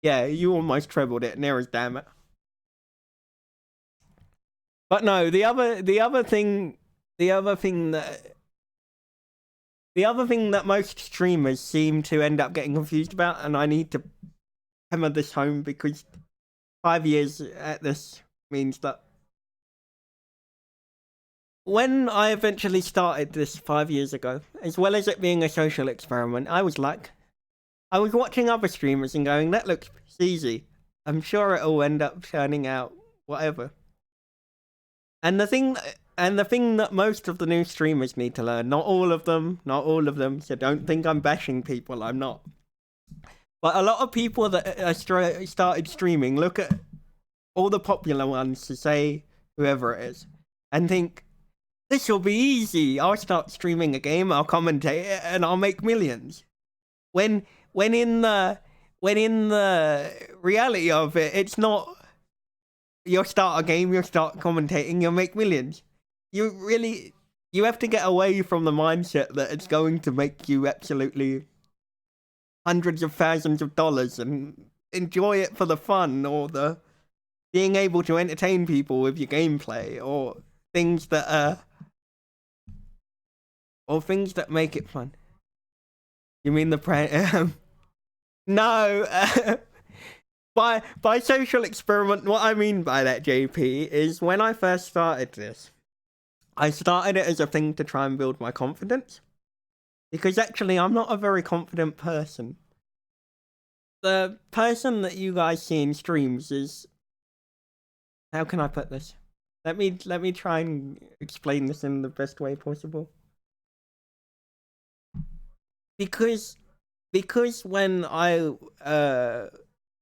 [SPEAKER 1] Yeah, you almost trebled it, near as damn it. But no, the other thing that most streamers seem to end up getting confused about, and I need to hammer this home because 5 years at this means that when I eventually started this 5 years ago, as well as it being a social experiment, I was watching other streamers and going, that looks easy. I'm sure it'll end up turning out whatever. And the thing that most of the new streamers need to learn, not all of them, so don't think I'm bashing people, I'm not. But a lot of people that started streaming look at all the popular ones, to say whoever it is, and think, this will be easy. I'll start streaming a game, I'll commentate it, and I'll make millions. When in the reality of it, it's not. You'll start a game, you'll start commentating, you'll make millions. You have to get away from the mindset that it's going to make you absolutely hundreds of thousands of dollars and enjoy it for the fun or the being able to entertain people with your gameplay or things that make it fun. You mean the no. By social experiment, what I mean by that, JP, is when I first started this, I started it as a thing to try and build my confidence. Because actually, I'm not a very confident person. The person that you guys see in streams is... How can I put this? Let me try and explain this in the best way possible. Because when I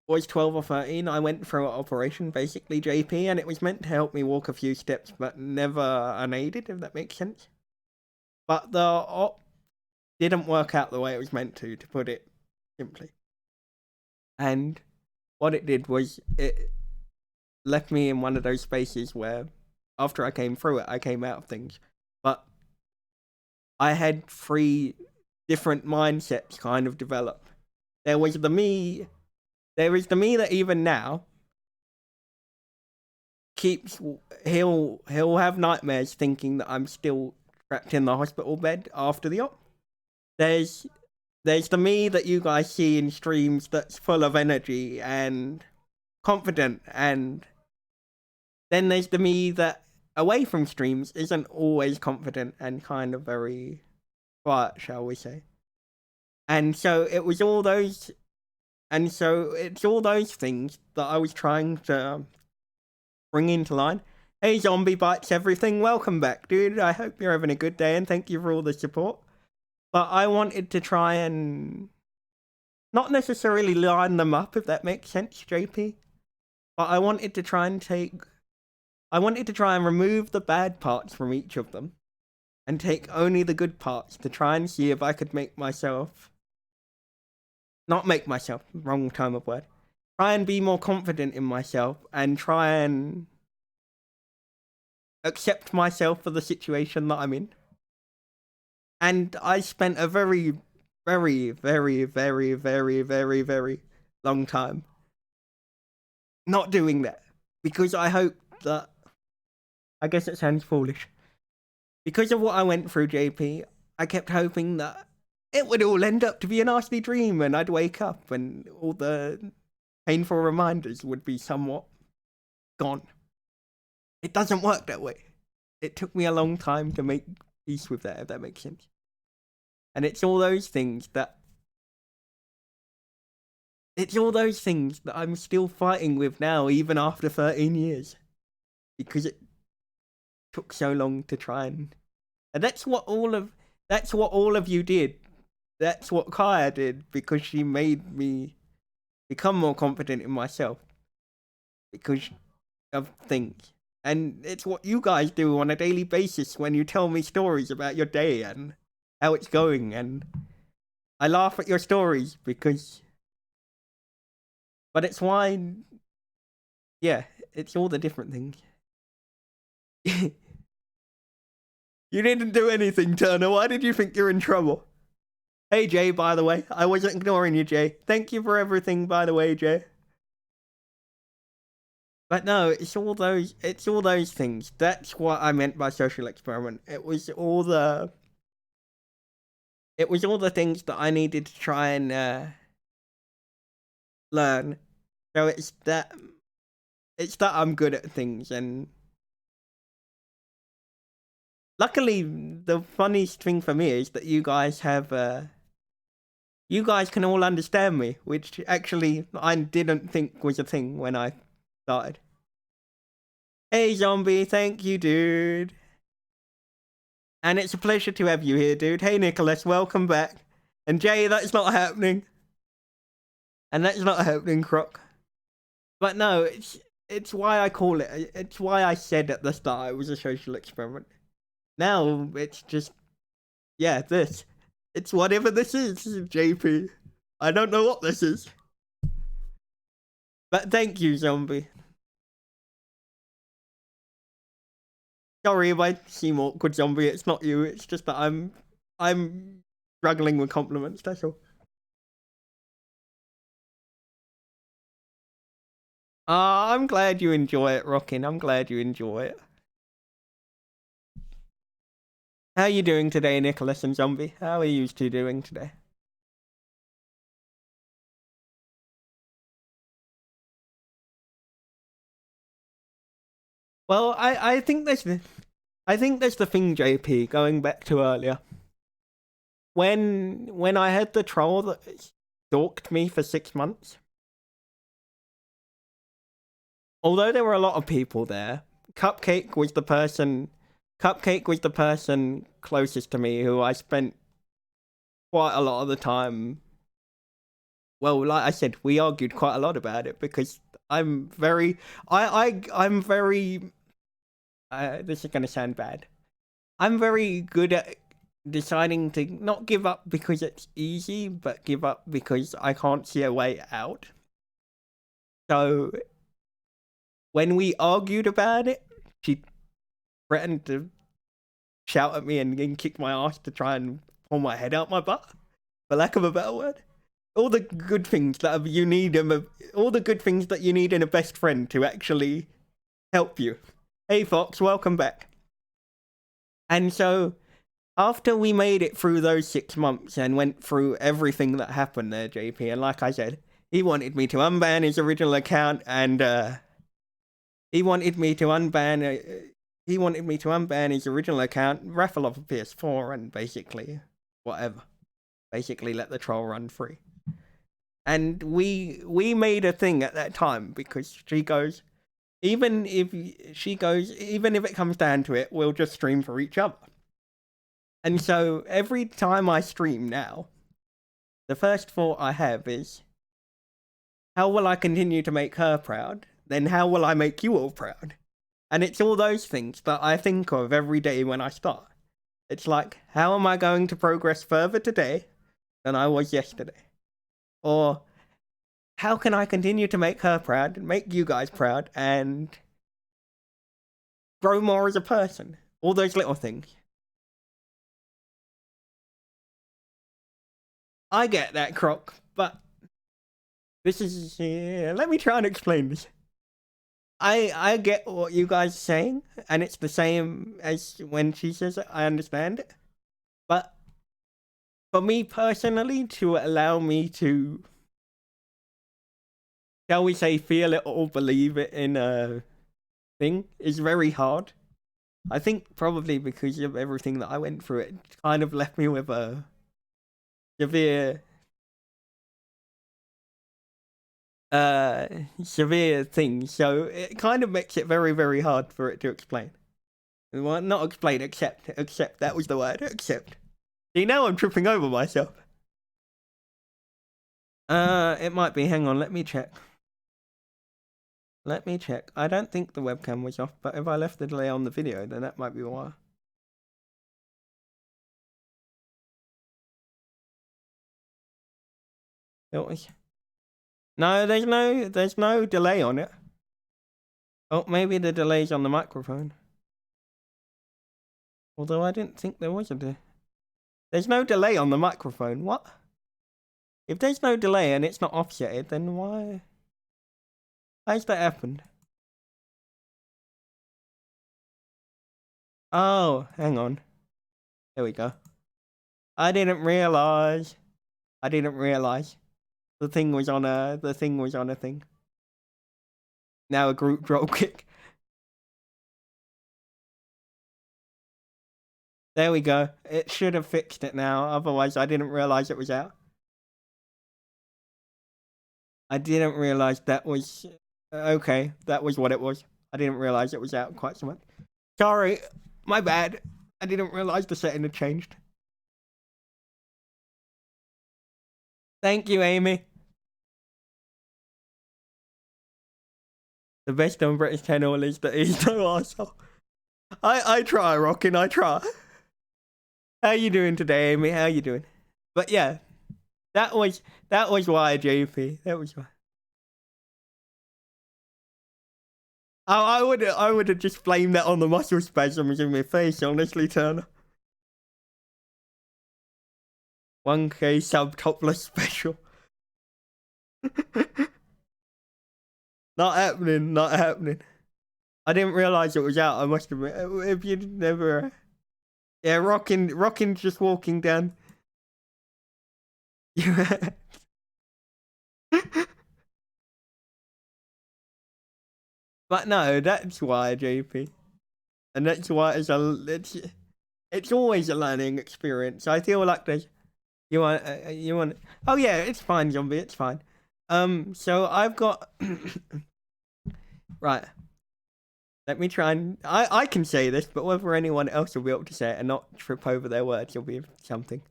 [SPEAKER 1] was 12 or 13, I went through an operation, basically, JP, and it was meant to help me walk a few steps, but never unaided, if that makes sense. But the op didn't work out the way it was meant to put it simply. And what it did was it left me in one of those spaces where, after I came through it, I came out of things. But I had 3 different mindsets kind of develop. There is the me that even now he'll have nightmares thinking that I'm still trapped in the hospital bed after the op. There's the me that you guys see in streams that's full of energy and confident, and then there's the me that away from streams isn't always confident and kind of very quiet, shall we say. And so it's all those things that I was trying to bring into line. Hey, Zombie Bites Everything, welcome back, dude. I hope you're having a good day and thank you for all the support. But I wanted to try and not necessarily line them up, if that makes sense, JP. But I wanted to try and remove the bad parts from each of them and take only the good parts to try and see if I could wrong time of word. Try and be more confident in myself and try and accept myself for the situation that I'm in. And I spent a very, very, very, very, very, very, very long time not doing that. Because I hoped that... I guess it sounds foolish. Because of what I went through, JP, I kept hoping that it would all end up to be a nasty dream and I'd wake up and all the painful reminders would be somewhat gone. It doesn't work that way. It took me a long time to make peace with that, if that makes sense. And it's all those things that I'm still fighting with now, even after 13 years. Because it took so long to try and that's what all of you did. That's what Kaya did, because she made me become more confident in myself. Because of things. And it's what you guys do on a daily basis when you tell me stories about your day and how it's going, and I laugh at your stories because... But it's why... Yeah, it's all the different things. You didn't do anything, Turner. Why did you think you're in trouble? Hey, Jay, by the way. I wasn't ignoring you, Jay. Thank you for everything, by the way, Jay. But no, it's all those things. That's what I meant by social experiment. It was all the things that I needed to try and learn. So it's that I'm good at things, and luckily the funniest thing for me is that you guys can all understand me, which actually I didn't think was a thing when I started. Hey, Zombie, thank you, dude. And it's a pleasure to have you here, dude. Hey, Nicholas, welcome back. And Jay, that's not happening. And that's not happening, Croc. But no, it's why I call it. It's why I said at the start it was a social experiment. Now it's just, yeah, this. It's whatever this is, JP. I don't know what this is. But thank you, Zombie. Sorry if I seem awkward, Zombie. It's not you. It's just that I'm struggling with compliments. That's all. I'm glad you enjoy it, Rockin'. I'm glad you enjoy it. How are you doing today, Nicholas and Zombie? How are you two doing today? Well, I think that's the thing, JP. Going back to earlier, when I had the troll that stalked me for 6 months, although there were a lot of people there, Cupcake was the person closest to me who I spent quite a lot of the time. Well, like I said, we argued quite a lot about it because I'm very this is gonna sound bad. I'm very good at deciding to not give up because it's easy, but give up because I can't see a way out. So when we argued about it, she threatened to shout at me and kick my ass to try and pull my head out my butt, for lack of a better word. All the good things that you need in a best friend to actually help you. Hey, Fox, welcome back. And so, after we made it through those 6 months and went through everything that happened there, JP, and like I said, he wanted me to unban his original account, and he wanted me to unban his original account, raffle off a PS4, and basically whatever. Basically let the troll run free. And we made a thing at that time because she goes, even if it comes down to it, we'll just stream for each other. And so every time I stream now, the first thought I have is, how will I continue to make her proud? Then how will I make you all proud? And it's all those things that I think of every day when I start. It's like, how am I going to progress further today than I was yesterday? Or how can I continue to make her proud, make you guys proud, and grow more as a person? All those little things. I get that, Croc, but this is... let me try and explain this. I get what you guys are saying, and it's the same as when she says it, I understand it. But for me personally, to allow me to, shall we say, feel it or believe it in a thing is very hard. I think probably because of everything that I went through, it kind of left me with a severe thing, so it kind of makes it very, very hard for it to explain. Well, not explain, accept, that was the word, accept. See, now I'm tripping over myself. It might be, hang on, let me check. I don't think the webcam was off, but if I left the delay on the video, then that might be why. No, there's no delay on it. Oh, maybe the delay's on the microphone. Although I didn't think there was a delay. There's no delay on the microphone. What? If there's no delay and it's not offsetted, then why? How's that happened? Oh, hang on. There we go. I didn't realize. The thing was on a thing. Now a group drop kick. There we go. It should have fixed it now. Otherwise, I didn't realize it was out. I didn't realize that was... Okay, that was what it was. I didn't realize it was out quite so much. Sorry, my bad. I didn't realize the setting had changed. Thank you, Amy. The best on British channel is that he's no arsehole. I try, Rockin', I try. How you doing today, Amy? How you doing? But yeah, that was why, JP. That was why. I would have just blamed that on the muscle spasms in my face, honestly, Turner. 1K sub topless special. Not happening. I didn't realize it was out, I must admit. If you'd never... Yeah, Rockin' just walking down. But no, that's why, JP. And that's why it's always a learning experience. I feel like there's... You want... Oh yeah, it's fine, Zombie, it's fine. So I've got... Right. Let me try and... I can say this, but whether anyone else will be able to say it and not trip over their words will be something.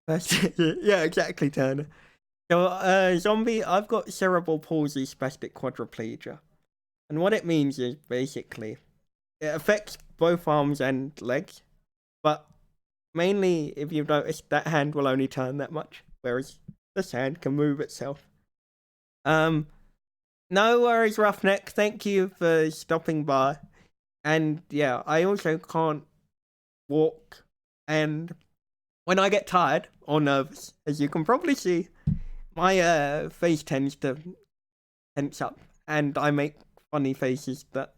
[SPEAKER 1] Yeah, exactly, Turner. So, Zombie, I've got cerebral palsy spastic quadriplegia. And what it means is, basically, it affects both arms and legs. But mainly, if you've noticed, that hand will only turn that much. Whereas this hand can move itself. No worries, Roughneck. Thank you for stopping by. And yeah, I also can't walk. And when I get tired or nervous, as you can probably see, my face tends to tense up. And I make funny faces that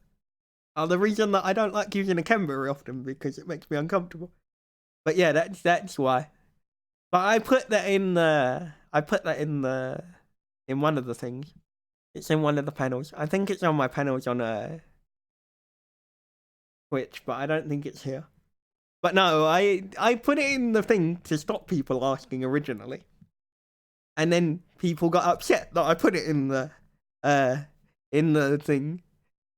[SPEAKER 1] are the reason that I don't like using a camera very often, because it makes me uncomfortable. But yeah, that's why. But I put that in in one of the things. It's in one of the panels. I think it's on my panels on Twitch, but I don't think it's here. But no, I put it in the thing to stop people asking originally. And then people got upset that I put it in the thing.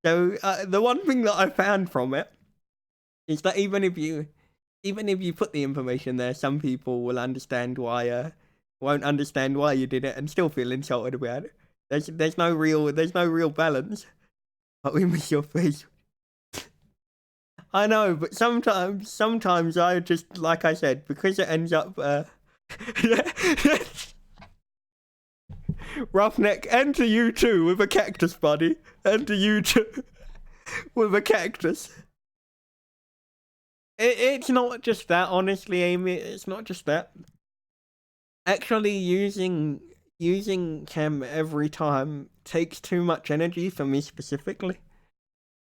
[SPEAKER 1] So the one thing that I found from it is that even if you put the information there, some people will understand why won't understand why you did it and still feel insulted about it. There's no real balance. But we miss your face. I know, but sometimes I just, like I said, because it ends up Roughneck, enter you too with a cactus, buddy. Enter you too with a cactus. It's not just that, honestly, Amy. It's not just that. Actually, using cam every time takes too much energy for me specifically.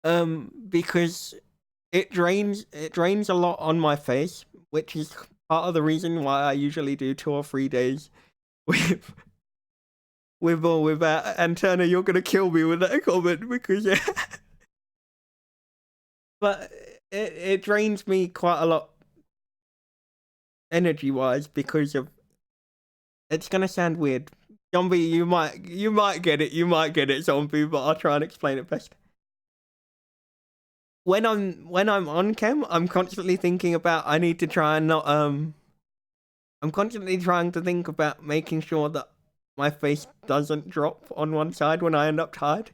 [SPEAKER 1] Because it drains a lot on my face, which is part of the reason why I usually do 2 or 3 days with or without. And Turner, you're gonna kill me with that comment because yeah. But it drains me quite a lot energy wise because of... It's gonna sound weird. Zombie, you might get it, Zombie, but I'll try and explain it best. When I'm on cam, I'm constantly thinking about I need to try and not I'm constantly trying to think about making sure that my face doesn't drop on one side when I end up tired.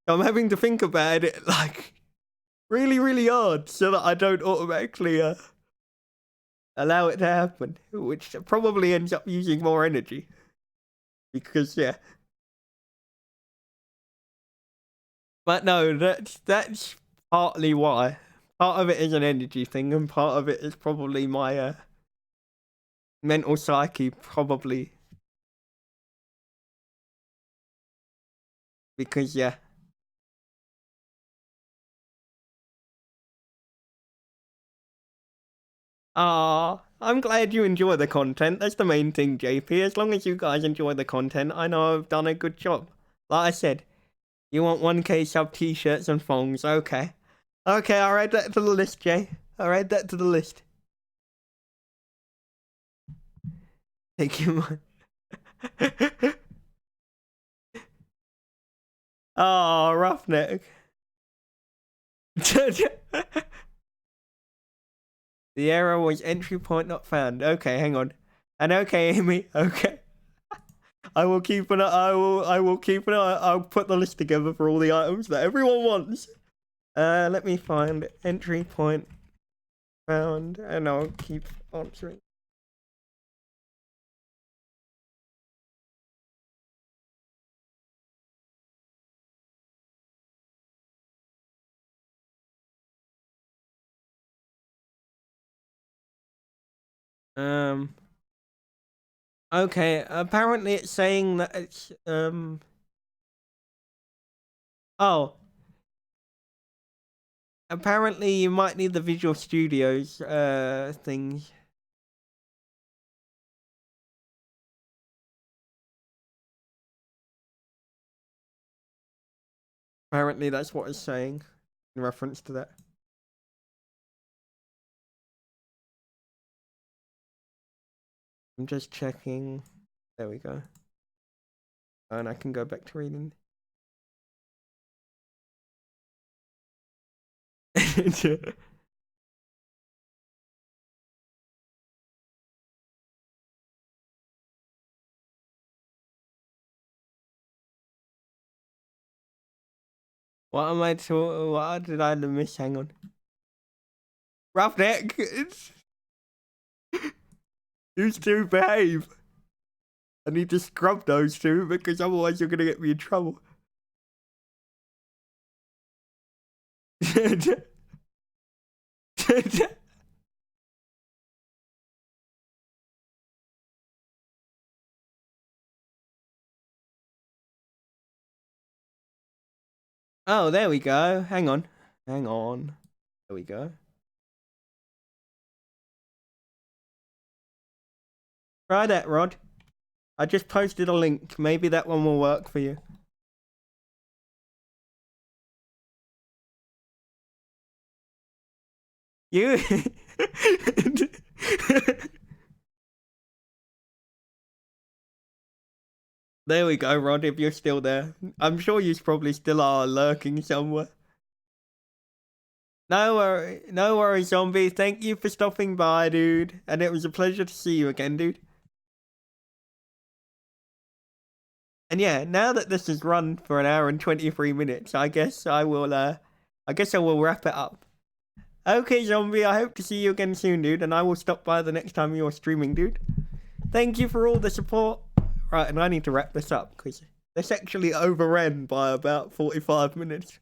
[SPEAKER 1] So I'm having to think about it like really, really hard so that I don't automatically allow it to happen, which probably ends up using more energy. Because yeah. But no, that's partly why. Part of it is an energy thing, and part of it is probably my mental psyche, probably. Because, yeah. Ah, I'm glad you enjoy the content. That's the main thing, JP. As long as you guys enjoy the content, I know I've done a good job. Like I said, you want 1K sub t-shirts and thongs. Okay. Okay, I'll add that to the list, Jay. I'll add that to the list. Thank you, man. Oh, roughneck. The error was entry point not found. Okay, hang on. And okay, Amy. Okay. I will keep an eye. I will keep an eye. I'll put the list together for all the items that everyone wants. Let me find entry point found, and I'll keep answering. Okay. Apparently, it's saying that it's Oh. Apparently, you might need the Visual Studios things. Apparently, that's what it's saying in reference to that. I'm just checking. There we go. And I can go back to reading. What did I miss? Hang on. Roughneck! These two behave. I need to scrub those two because otherwise you're gonna get me in trouble. Oh, there we go. Hang on. Hang on. There we go. Try that, Rod. I just posted a link. Maybe that one will work for you. You. There we go, Rod, if you're still there. I'm sure you probably still are lurking somewhere. No worries, zombie. Thank you for stopping by, dude. And it was a pleasure to see you again, dude. And yeah, now that this has run for an hour and 23 minutes, I guess I will wrap it up. Okay, zombie, I hope to see you again soon, dude, and I will stop by the next time you're streaming, dude. Thank you for all the support. Right, and I need to wrap this up because this actually overran by about 45 minutes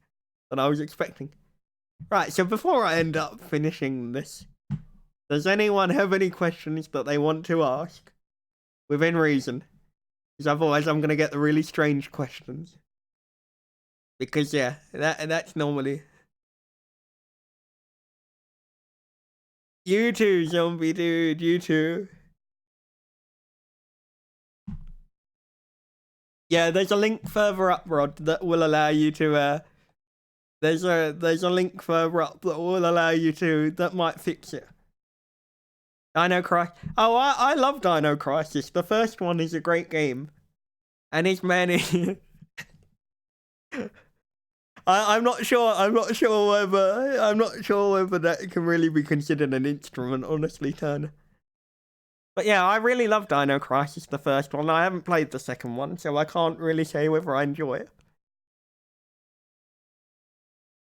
[SPEAKER 1] than I was expecting. Right, so before I end up finishing this, does anyone have any questions that they want to ask? Within reason. Because otherwise I'm going to get the really strange questions. Because, yeah, that's normally... You too, zombie dude, you too. Yeah, there's a link further up, Rod, that will allow you to, there's a link further up that will allow you to, that might fix it. Dino Crisis. Oh, I love Dino Crisis. The first one is a great game. And it's many... I'm not sure whether that can really be considered an instrument, honestly, Turner. But yeah, I really love Dino Crisis, the first one. I haven't played the second one, so I can't really say whether I enjoy it.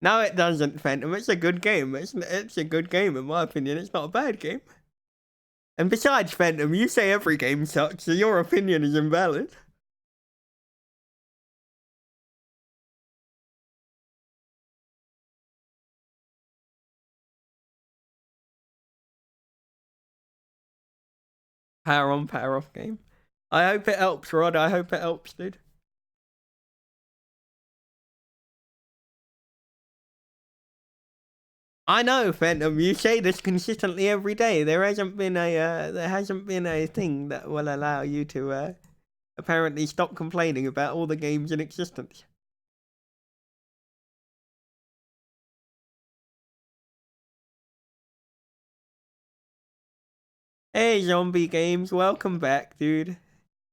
[SPEAKER 1] No, it doesn't, Phantom. It's a good game. It's a good game, in my opinion. It's not a bad game. And besides, Phantom, you say every game sucks, so your opinion is invalid. Power on, power off game. I hope it helps, Rod. I hope it helps, dude. I know, Phantom. You say this consistently every day. There hasn't been a thing that will allow you to apparently stop complaining about all the games in existence. Hey, Zombie Games, welcome back, dude.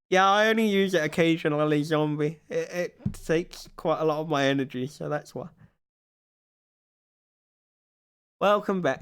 [SPEAKER 1] Yeah, I only use it occasionally, Zombie. It takes quite a lot of my energy, so that's why. Welcome back.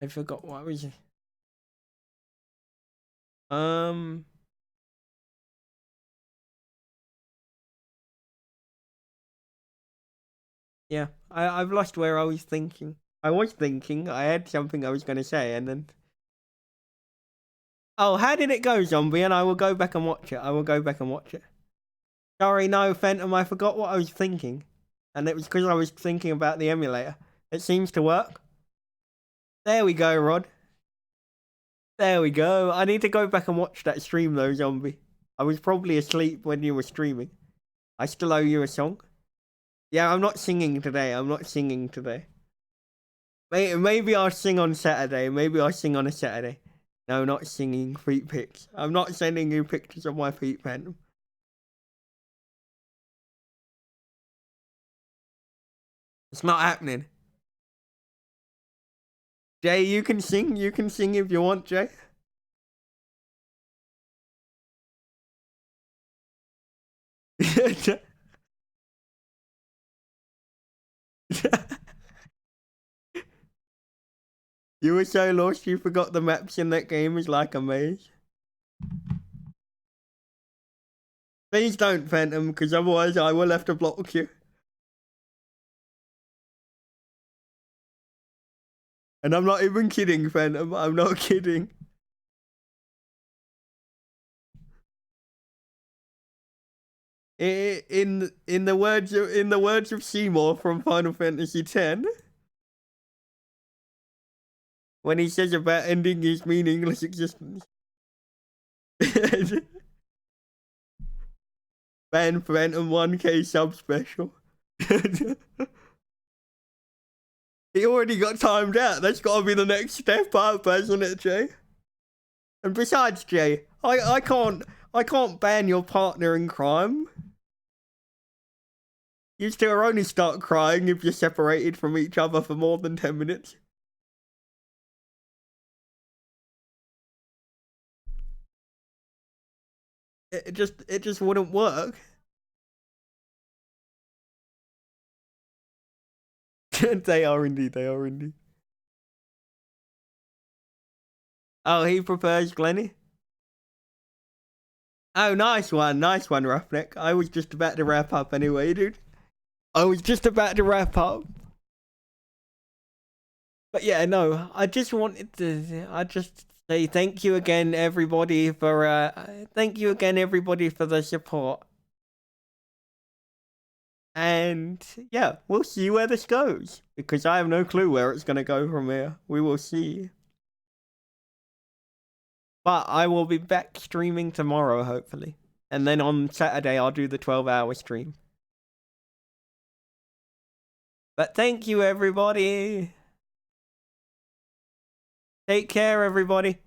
[SPEAKER 1] I forgot what was it. Yeah, I've lost where I was thinking. I had something I was gonna say, and then. Oh, how did it go, Zombie? And I will go back and watch it. Sorry, no, Phantom, I forgot what I was thinking. And it was because I was thinking about the emulator. It seems to work. There we go, Rod. There we go. I need to go back and watch that stream, though, Zombie. I was probably asleep when you were streaming. I still owe you a song. Yeah, I'm not singing today. Maybe I'll sing on Saturday. Maybe I'll sing on a Saturday. No, not singing feet pics. I'm not sending you pictures of my feet, Phantom. It's not happening. Jay, you can sing. You can sing if you want, Jay. You were so lost you forgot the maps in that game is like a maze. Please don't, Phantom, because otherwise I will have to block you. And I'm not even kidding, Phantom. I'm not kidding. In the words of Seymour from Final Fantasy X, when he says about ending his meaningless existence. Ban Phantom 1K sub special. He already got timed out. That's got to be the next step up, hasn't it, Jay? And besides, Jay, I can't ban your partner in crime. You two are only start crying if you're separated from each other for more than 10 minutes. It just wouldn't work. They are indeed. Oh, he prefers Glenny? Oh, nice one, Roughneck. I was just about to wrap up anyway, dude. But yeah, no, I just say thank you again, everybody, for the support. And yeah, we'll see where this goes, because I have no clue where it's gonna go from here. We will see. But I will be back streaming tomorrow, hopefully. And then on Saturday, I'll do the 12-hour stream. But thank you, everybody. Take care, everybody.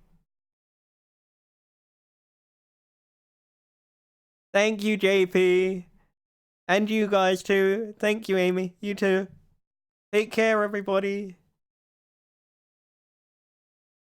[SPEAKER 1] Thank you, JP. And you guys too. Thank you, Amy. You too. Take care, everybody.